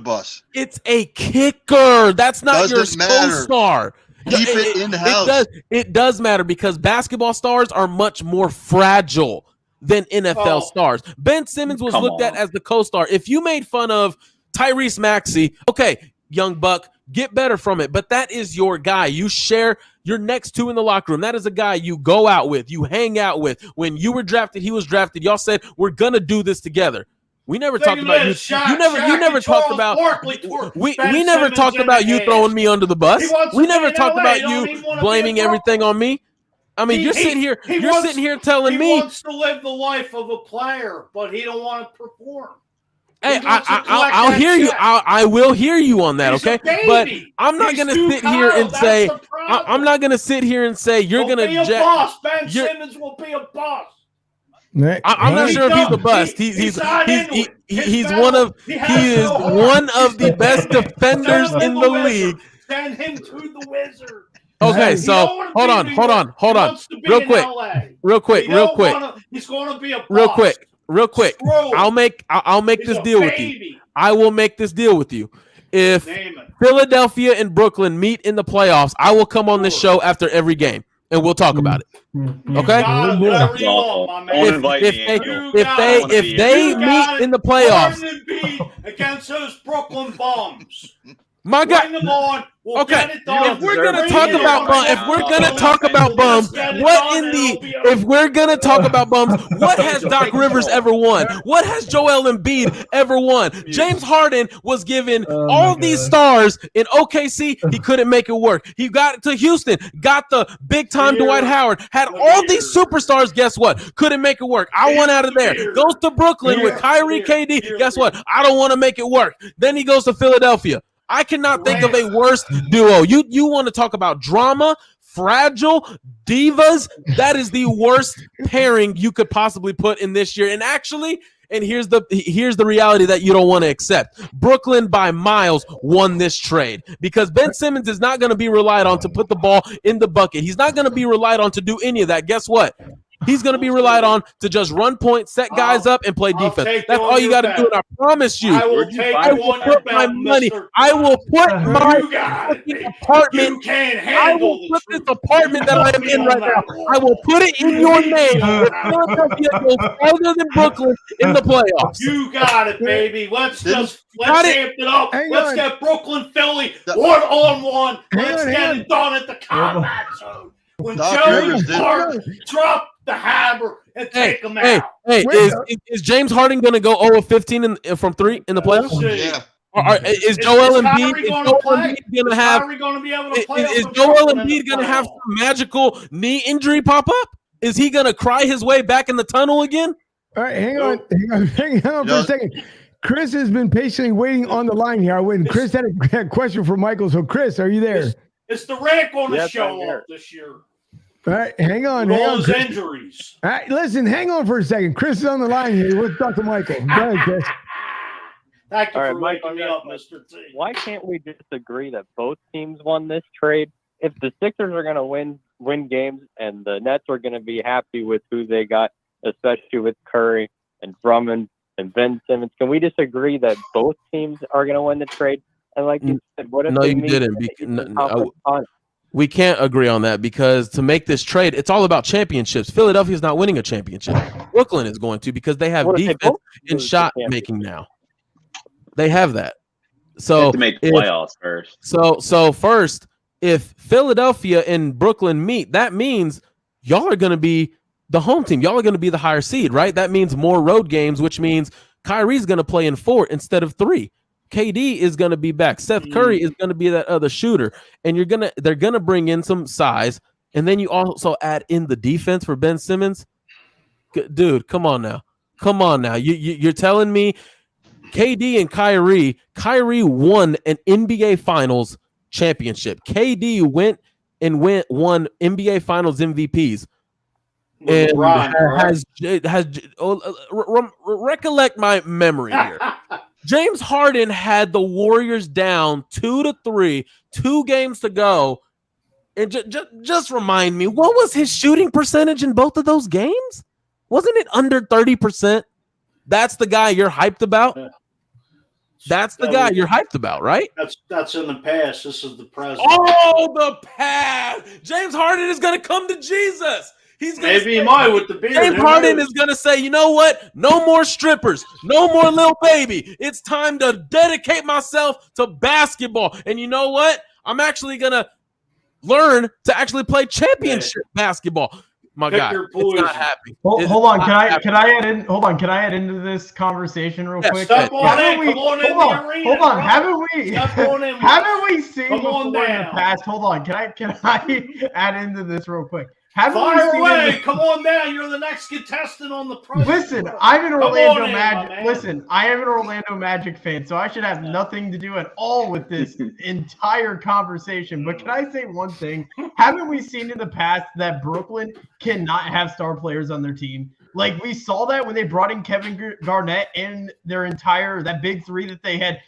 bus. It's a kicker. That's not your co-star. Keep it in-house. It does matter because basketball stars are much more fragile than NFL stars. Ben Simmons was looked at as the co-star. If you made fun of Tyrese Maxey, okay, young buck, get better from it. But that is your guy. You share your next 2 in the locker room. That is a guy you go out with, you hang out with. When you were drafted, he was drafted. Y'all said, we're going to do this together. We never talked about you. You never talked about. We never talked about you throwing me under the bus. We never talked about you blaming everything on me. I mean, you're sitting here telling me he wants to live the life of a player, but he don't want to perform. Hey, I'll hear you. I will hear you on that, okay? But I'm not going to sit here and say I'm not going to sit here and say you're going to be a boss. Ben Simmons will be a boss. I'm not sure if he's a bust. He is one of the best defenders in the league. Send him to the Wizard. Okay, so hold on. Real quick. He's going to be a boss. Real quick. I'll make this deal with you. I will make this deal with you. If Philadelphia and Brooklyn meet in the playoffs, I will come on this show after every game and we'll talk about it. Okay? If they meet in the playoffs against those Brooklyn Bums. My God. Bring them on. We'll get it done. If we're gonna talk about bums, what has Doc Rivers ever won? What has Joel Embiid ever won? James Harden was given all these stars in OKC. He couldn't make it work. He got to Houston, got the big time Dwight Howard, had all these superstars. Guess what? Couldn't make it work. I want out of there. Goes to Brooklyn with Kyrie, KD. Guess what? I don't want to make it work. Then he goes to Philadelphia. I cannot think of a worse duo. You want to talk about drama, fragile, divas? That is the worst pairing you could possibly put in this year. And actually, here's the reality that you don't want to accept. Brooklyn by miles won this trade because Ben Simmons is not going to be relied on to put the ball in the bucket. He's not going to be relied on to do any of that. Guess what? He's going to be relied on to just run point, set guys up, and play defense. That's all you got to do, and I promise you, I will put my money. I will put my apartment. I will put this apartment that I am in right now. I will put it in your name. Philadelphia goes farther than Brooklyn in the playoffs. You got it, baby. Let's amp it up. Let's get Brooklyn, Philly 1-on-1. Let's get it done at the combat zone. When Joe Hart drop the hammer and take him out. Is James Harden going to go 0-15 from 3 in the playoffs? Yeah. Is Joel Embiid going to have? Is Joel Embiid going to have some magical knee injury pop up? Is he going to cry his way back in the tunnel again? All right, hang on for a second. Chris has been patiently waiting on the line here. Chris had a question for Michael. So, Chris, are you there? It's the rank on the show off this year. All right, hang on. All those injuries. All right, listen, hang on for a second. Chris is on the line here. Let's talk to Michael. Go ahead, Chris. Thank you for waking me up, Mr. T. Why can't we just agree that both teams won this trade? If the Sixers are going to win games and the Nets are going to be happy with who they got, especially with Curry and Drummond and Ben Simmons, can we just agree that both teams are going to win the trade? And like you said, what if you didn't? We can't agree on that because to make this trade, it's all about championships. Philadelphia is not winning a championship. Brooklyn is going to because they have defense and shot making now. They have that. So you have to make the playoffs first. So first, if Philadelphia and Brooklyn meet, that means y'all are going to be the home team. Y'all are going to be the higher seed, right? That means more road games, which means Kyrie's going to play in 4 instead of 3. KD is going to be back. Seth Curry is going to be that other shooter, and they're going to bring in some size, and then you also add in the defense for Ben Simmons. Dude, come on now. You're telling me KD and Kyrie won an NBA Finals championship. KD won NBA Finals MVPs. And recollect my memory here. James Harden had the Warriors down 2-3, 2 games to go. And just remind me, what was his shooting percentage in both of those games? Wasn't it under 30%? That's the guy you're hyped about? That's the guy you're hyped about, right? That's in the past. This is the present. Oh, the past. James Harden is going to come to Jesus. Maybe he might with the beard. James Harden is going to say, you know what? No more strippers. No more Lil Baby. It's time to dedicate myself to basketball. And you know what? I'm actually going to learn to actually play championship basketball. My God, it's not happening. Hold on. Can I add in? Hold on. Can I add into this conversation real quick? Hold on. Haven't we seen before in the past? Hold on. Can I add into this real quick? Fire away! Come on down. You're the next contestant on the program. Listen, I'm an Orlando Magic. Listen, I am an Orlando Magic fan, so I should have nothing to do at all with this entire conversation. But can I say one thing? Haven't we seen in the past that Brooklyn cannot have star players on their team? Like, we saw that when they brought in Kevin Garnett and that big three that they had.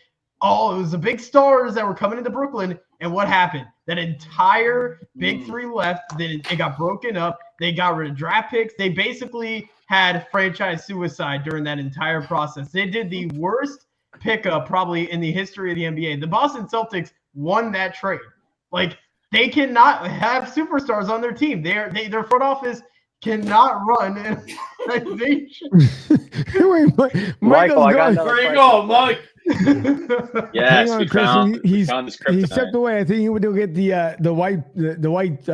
Oh, it was the big stars that were coming into Brooklyn. And what happened? That entire big three left. Then it got broken up. They got rid of draft picks. They basically had franchise suicide during that entire process. They did the worst pickup probably in the history of the NBA. The Boston Celtics won that trade. Like, they cannot have superstars on their team. Their front office cannot run an organization. Michael, I got another Where you go, Mike? Yes, on, we Chris, found he this stepped away. I think he would get the white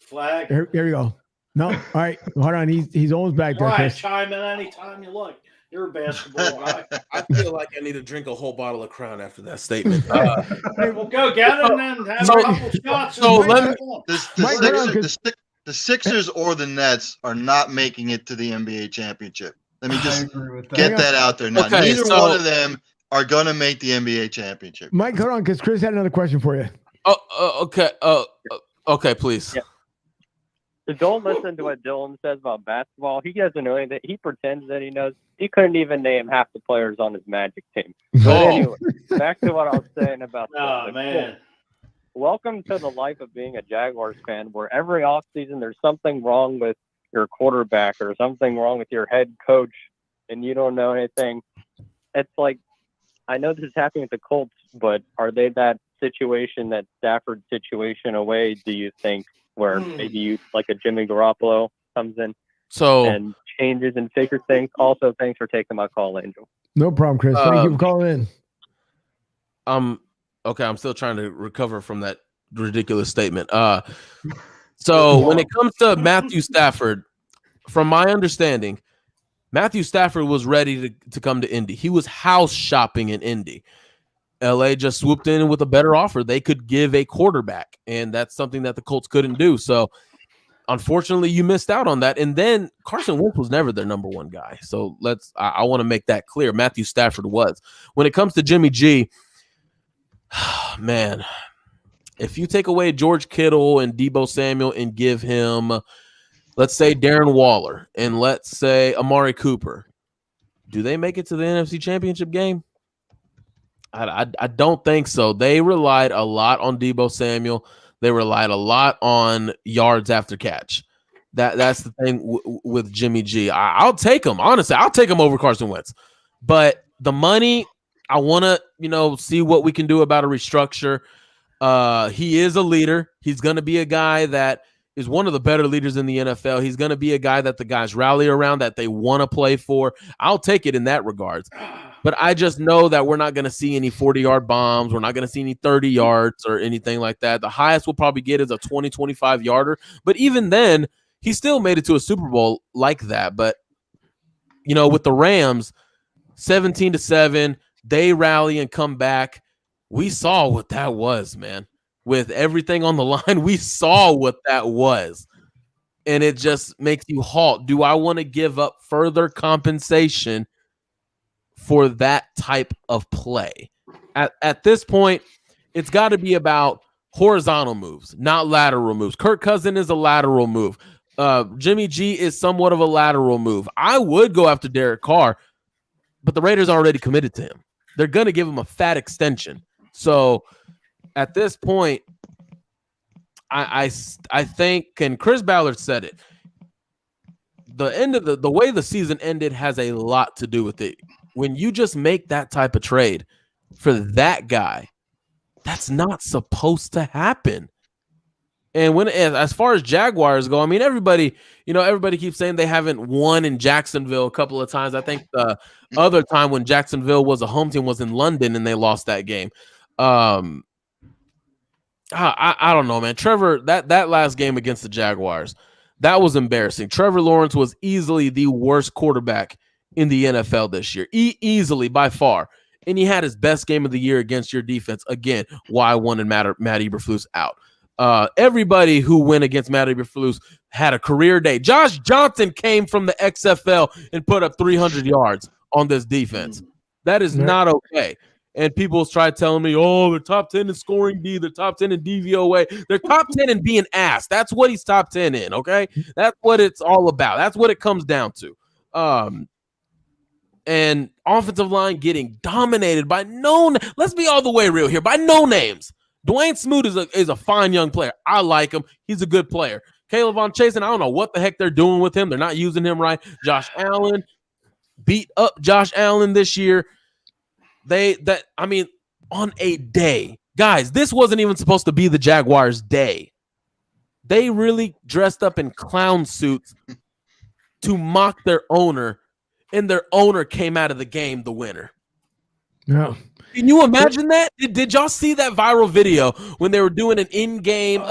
flag. Here we go. No, all right, hold on. He's almost back there. All right, Chris. chime in anytime you like. You're a basketball guy. I feel like I need to drink a whole bottle of Crown after that statement. We'll go get it and then have a couple shots. So the Sixers or the Nets are not making it to the NBA championship. Let me just get that out there now. Okay, Neither one of them are going to make the NBA championship. Mike, hold on, because Chris had another question for you. Okay. Okay, please. Yeah. So don't listen to what Dylan says about basketball. He doesn't know anything. He pretends that he knows. He couldn't even name half the players on his Magic team. But anyway, back to what I was saying about man. Welcome to the life of being a Jaguars fan, where every offseason there's something wrong with your quarterback or something wrong with your head coach, and you don't know anything. It's like, I know this is happening with the Colts, but are they that situation, that Stafford situation away, do you think, where maybe you, like a Jimmy Garoppolo comes in and changes and figures things? Also, thanks for taking my call, Angel. No problem, Chris. Thank you for calling in. Okay, I'm still trying to recover from that ridiculous statement. So when it comes to Matthew Stafford, from my understanding, Matthew Stafford was ready to come to Indy. He was house shopping in Indy. LA just swooped in with a better offer. They could give a quarterback, and that's something that the Colts couldn't do. So unfortunately, you missed out on that. And then Carson Wentz was never their number one guy. So I want to make that clear. Matthew Stafford was. When it comes to Jimmy G, man, if you take away George Kittle and Deebo Samuel and give him, let's say, Darren Waller and let's say Amari Cooper, do they make it to the NFC Championship game? I don't think so. They relied a lot on Deebo Samuel. They relied a lot on yards after catch. That's the thing with Jimmy G. I'll take him. Honestly, I'll take him over Carson Wentz. But the money, I want to, see what we can do about a restructure. He is a leader. He's going to be a guy that is one of the better leaders in the NFL. He's going to be a guy that the guys rally around, that they want to play for. I'll take it in that regards. But I just know that we're not going to see any 40-yard bombs. We're not going to see any 30 yards or anything like that. The highest we'll probably get is a 20, 25-yarder. But even then, he still made it to a Super Bowl like that. But, with the Rams, 17-7, they rally and come back. We saw what that was, man. With everything on the line, we saw what that was. And it just makes you halt. Do I want to give up further compensation for that type of play? At this point, it's got to be about horizontal moves, not lateral moves. Kirk Cousins is a lateral move. Jimmy G is somewhat of a lateral move. I would go after Derek Carr, but the Raiders already committed to him. They're going to give him a fat extension. So at this point, I think, and Chris Ballard said it, the end of the way the season ended has a lot to do with it. When you just make that type of trade for that guy, that's not supposed to happen. And as far as Jaguars go, I mean, everybody keeps saying they haven't won in Jacksonville a couple of times. I think the other time when Jacksonville was a home team was in London and they lost that game. I don't know, man. Trevor, that last game against the Jaguars, that was embarrassing. Trevor Lawrence was easily the worst quarterback in the NFL this year, easily by far. And he had his best game of the year against your defense. Again, why wanted Matt Eberflus out. Everybody who went against Matt Eberflus had a career day. Josh Johnson came from the XFL and put up 300 yards on this defense. That is not okay. And people try telling me, oh, they're top 10 in scoring D, they're top 10 in DVOA. They're top 10 in being ass. That's what he's top 10 in, okay? That's what it's all about. That's what it comes down to. And offensive line getting dominated by let's be all the way real here, by no names. Dwayne Smoot is a fine young player. I like him. He's a good player. Caleb Von Chasen, I don't know what the heck they're doing with him. They're not using him right. Josh Allen beat up Josh Allen this year. On a day, guys, this wasn't even supposed to be the Jaguars' day. They really dressed up in clown suits to mock their owner, and their owner came out of the game the winner. No. Can you imagine that? Did y'all see that viral video when they were doing an in-game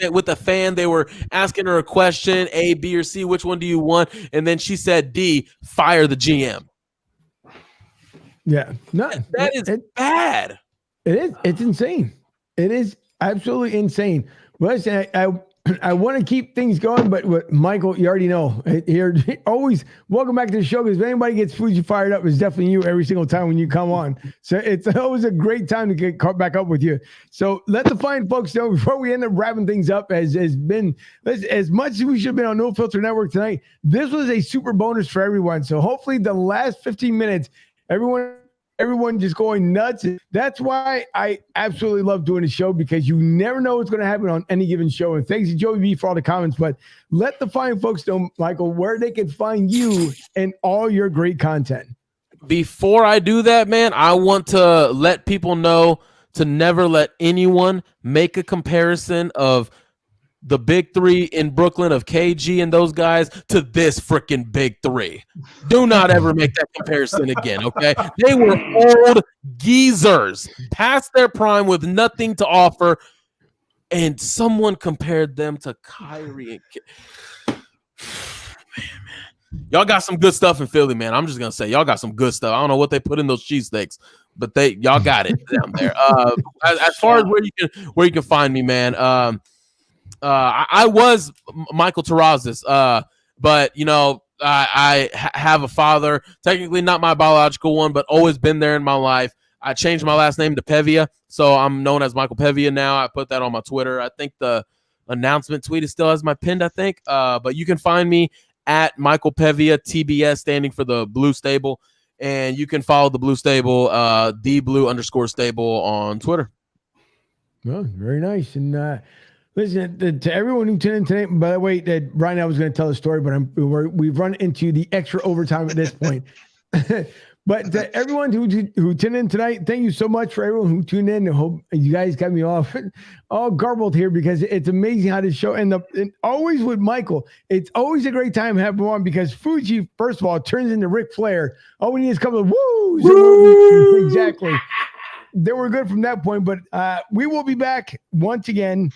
with a fan? They were asking her a question, A, B, or C, which one do you want? And then she said D, fire the GM. Yeah, no, that is bad. It is. It's insane. It is absolutely insane. Well, listen, I want to keep things going, but Michael, you already know. Here, always welcome back to the show, because if anybody gets Fuji fired up, it's definitely you every single time when you come on. So it's always a great time to get caught back up with you. So let the fine folks know before we end up wrapping things up. As much as we should have been on No Filter Network tonight, this was a super bonus for everyone. So hopefully the last 15 minutes, everyone just going nuts. That's why I absolutely love doing the show, because you never know what's going to happen on any given show. And thanks to Joey B for all the comments. But let the fine folks know, Michael, where they can find you and all your great content. Before I do that, man, I want to let people know to never let anyone make a comparison of the big three in Brooklyn of KG and those guys to this freaking big three. Do not ever make that comparison again, okay? They were old geezers, past their prime with nothing to offer, and someone compared them to Kyrie and Y'all got some good stuff in Philly, man. I'm just gonna say y'all got some good stuff. I don't know what they put in those cheesesteaks, but y'all got it down there. As far as where you can find me, man. I was Michael Terrazas, but I have a father, technically not my biological one, but always been there in my life. I changed my last name to Pevia, so I'm known as Michael Pevia now. I put that on my Twitter. I think the announcement tweet is still as my pinned, I think. But you can find me at Michael Pevia, TBS, standing for the Blue Stable. And you can follow the Blue Stable, _stable on Twitter. Well, very nice. And listen, to everyone who tuned in tonight, by the way, that Ryan, I was going to tell a story, but we've run into the extra overtime at this point. But to everyone who tuned in tonight, thank you so much for everyone who tuned in. I hope you guys got me all garbled here, because it's amazing how this show and always with Michael, it's always a great time to have him on, because Fuji, first of all, turns into Ric Flair. All we need is a couple of woos. Woo! Exactly. They were good from that point, but we will be back once again.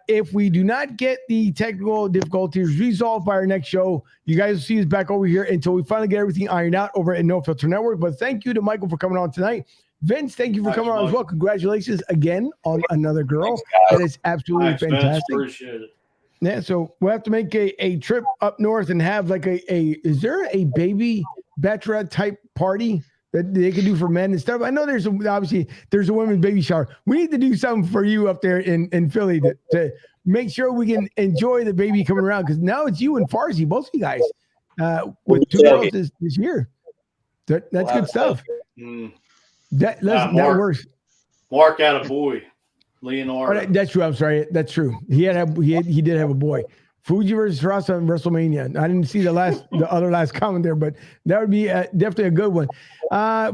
If we do not get the technical difficulties resolved by our next show, you guys will see us back over here until we finally get everything ironed out over at No Filter Network. But thank you to Michael for coming on tonight. Vince, thank you for coming on as well. Congratulations again on another girl. That is absolutely fantastic. Appreciate it. Yeah, so we'll have to make a trip up north and have like is there a baby bachelorette type party that they can do for men and stuff? I know there's a women's baby shower. We need to do something for you up there in Philly to make sure we can enjoy the baby coming around, because now it's you and Farsi, both of you guys, with 2 girls this year. That's good stuff. That works. Mark had a boy, Leonardo. Oh, that's true. I'm sorry. That's true. He did have a boy. Fuji versus Rasa in WrestleMania. I didn't see the other last comment there, but that would be definitely a good one.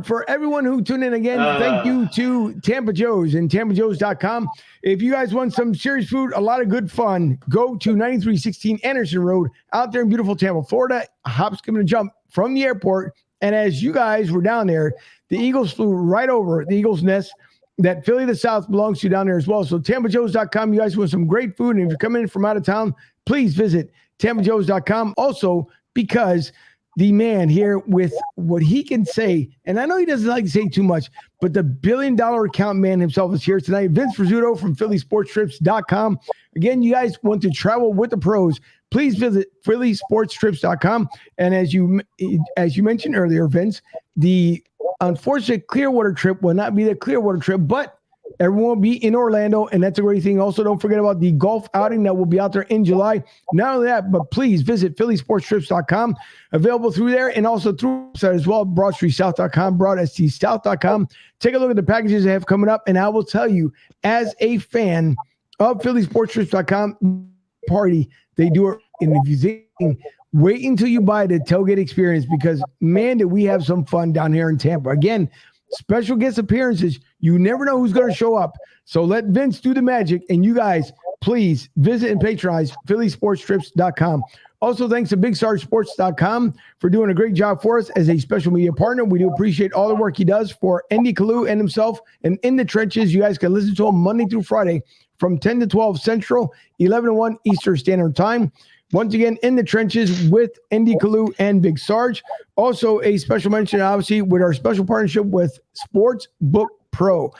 For everyone who tuned in again, thank you to Tampa Joe's and TampaJoes.com. If you guys want some serious food, a lot of good fun, go to 9316 Anderson Road out there in beautiful Tampa, Florida. Hop, skip, and jump from the airport. And as you guys were down there, the Eagles flew right over the Eagles' nest that Philly the South belongs to down there as well. So TampaJoes.com, you guys want some great food. And if you're coming in from out of town, please visit TampaJoes.com. Also, because the man here with what he can say. And I know he doesn't like to say too much, but the $1 billion account man himself is here tonight. Vince Rizzuto from PhillySportsTrips.com. Again, you guys want to travel with the pros, please visit PhillySportsTrips.com. And as you mentioned earlier, Vince, the unfortunate Clearwater trip will not be the Clearwater trip, but everyone will be in Orlando, and that's a great thing. Also, don't forget about the golf outing that will be out there in July. Not only that, but please visit PhillySportsTrips.com. Available through there and also through the website as well, BroadStreetSouth.com, BroadStSouth.com. Take a look at the packages they have coming up, and I will tell you, as a fan of PhillySportsTrips.com party, they do it. And if you think, wait until you buy the tailgate experience, because, man, did we have some fun down here in Tampa. Again, special guest appearances. You never know who's going to show up. So let Vince do the magic, and you guys, please visit and patronize PhillySportsTrips.com. Also, thanks to BigStarSports.com for doing a great job for us as a special media partner. We do appreciate all the work he does for Andy Kalu and himself. And In the Trenches, you guys can listen to him Monday through Friday from 10 to 12 Central, 11 to 1 Eastern Standard Time. Once again, In the Trenches with Andy Kalu and Big Sarge. Also, a special mention, obviously, with our special partnership with Sportsbook Pro.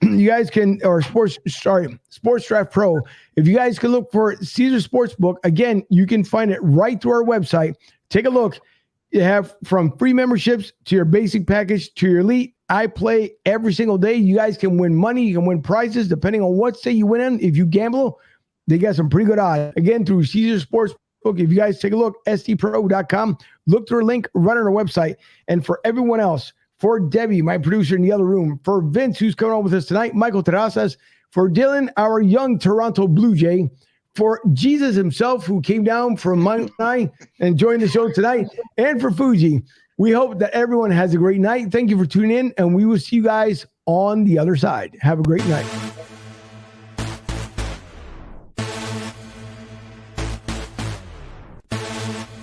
You guys can, or Sports Draft Pro. If you guys can look for Caesar Sportsbook, again, you can find it right through our website. Take a look. You have from free memberships to your basic package to your elite. I play every single day. You guys can win money. You can win prizes depending on what state you win in. If you gamble, they got some pretty good odds. Again, through Caesar Sportsbook. If you guys take a look, stpro.com, look through a link right on our website. And for everyone else, for Debbie, my producer in the other room, for Vince, who's coming on with us tonight, Michael Terrazas, for Dylan, our young Toronto Blue Jay, for Jesus himself, who came down from Mount Sinai and joined the show tonight, and for Fuji, we hope that everyone has a great night. Thank you for tuning in, and we will see you guys on the other side. Have a great night.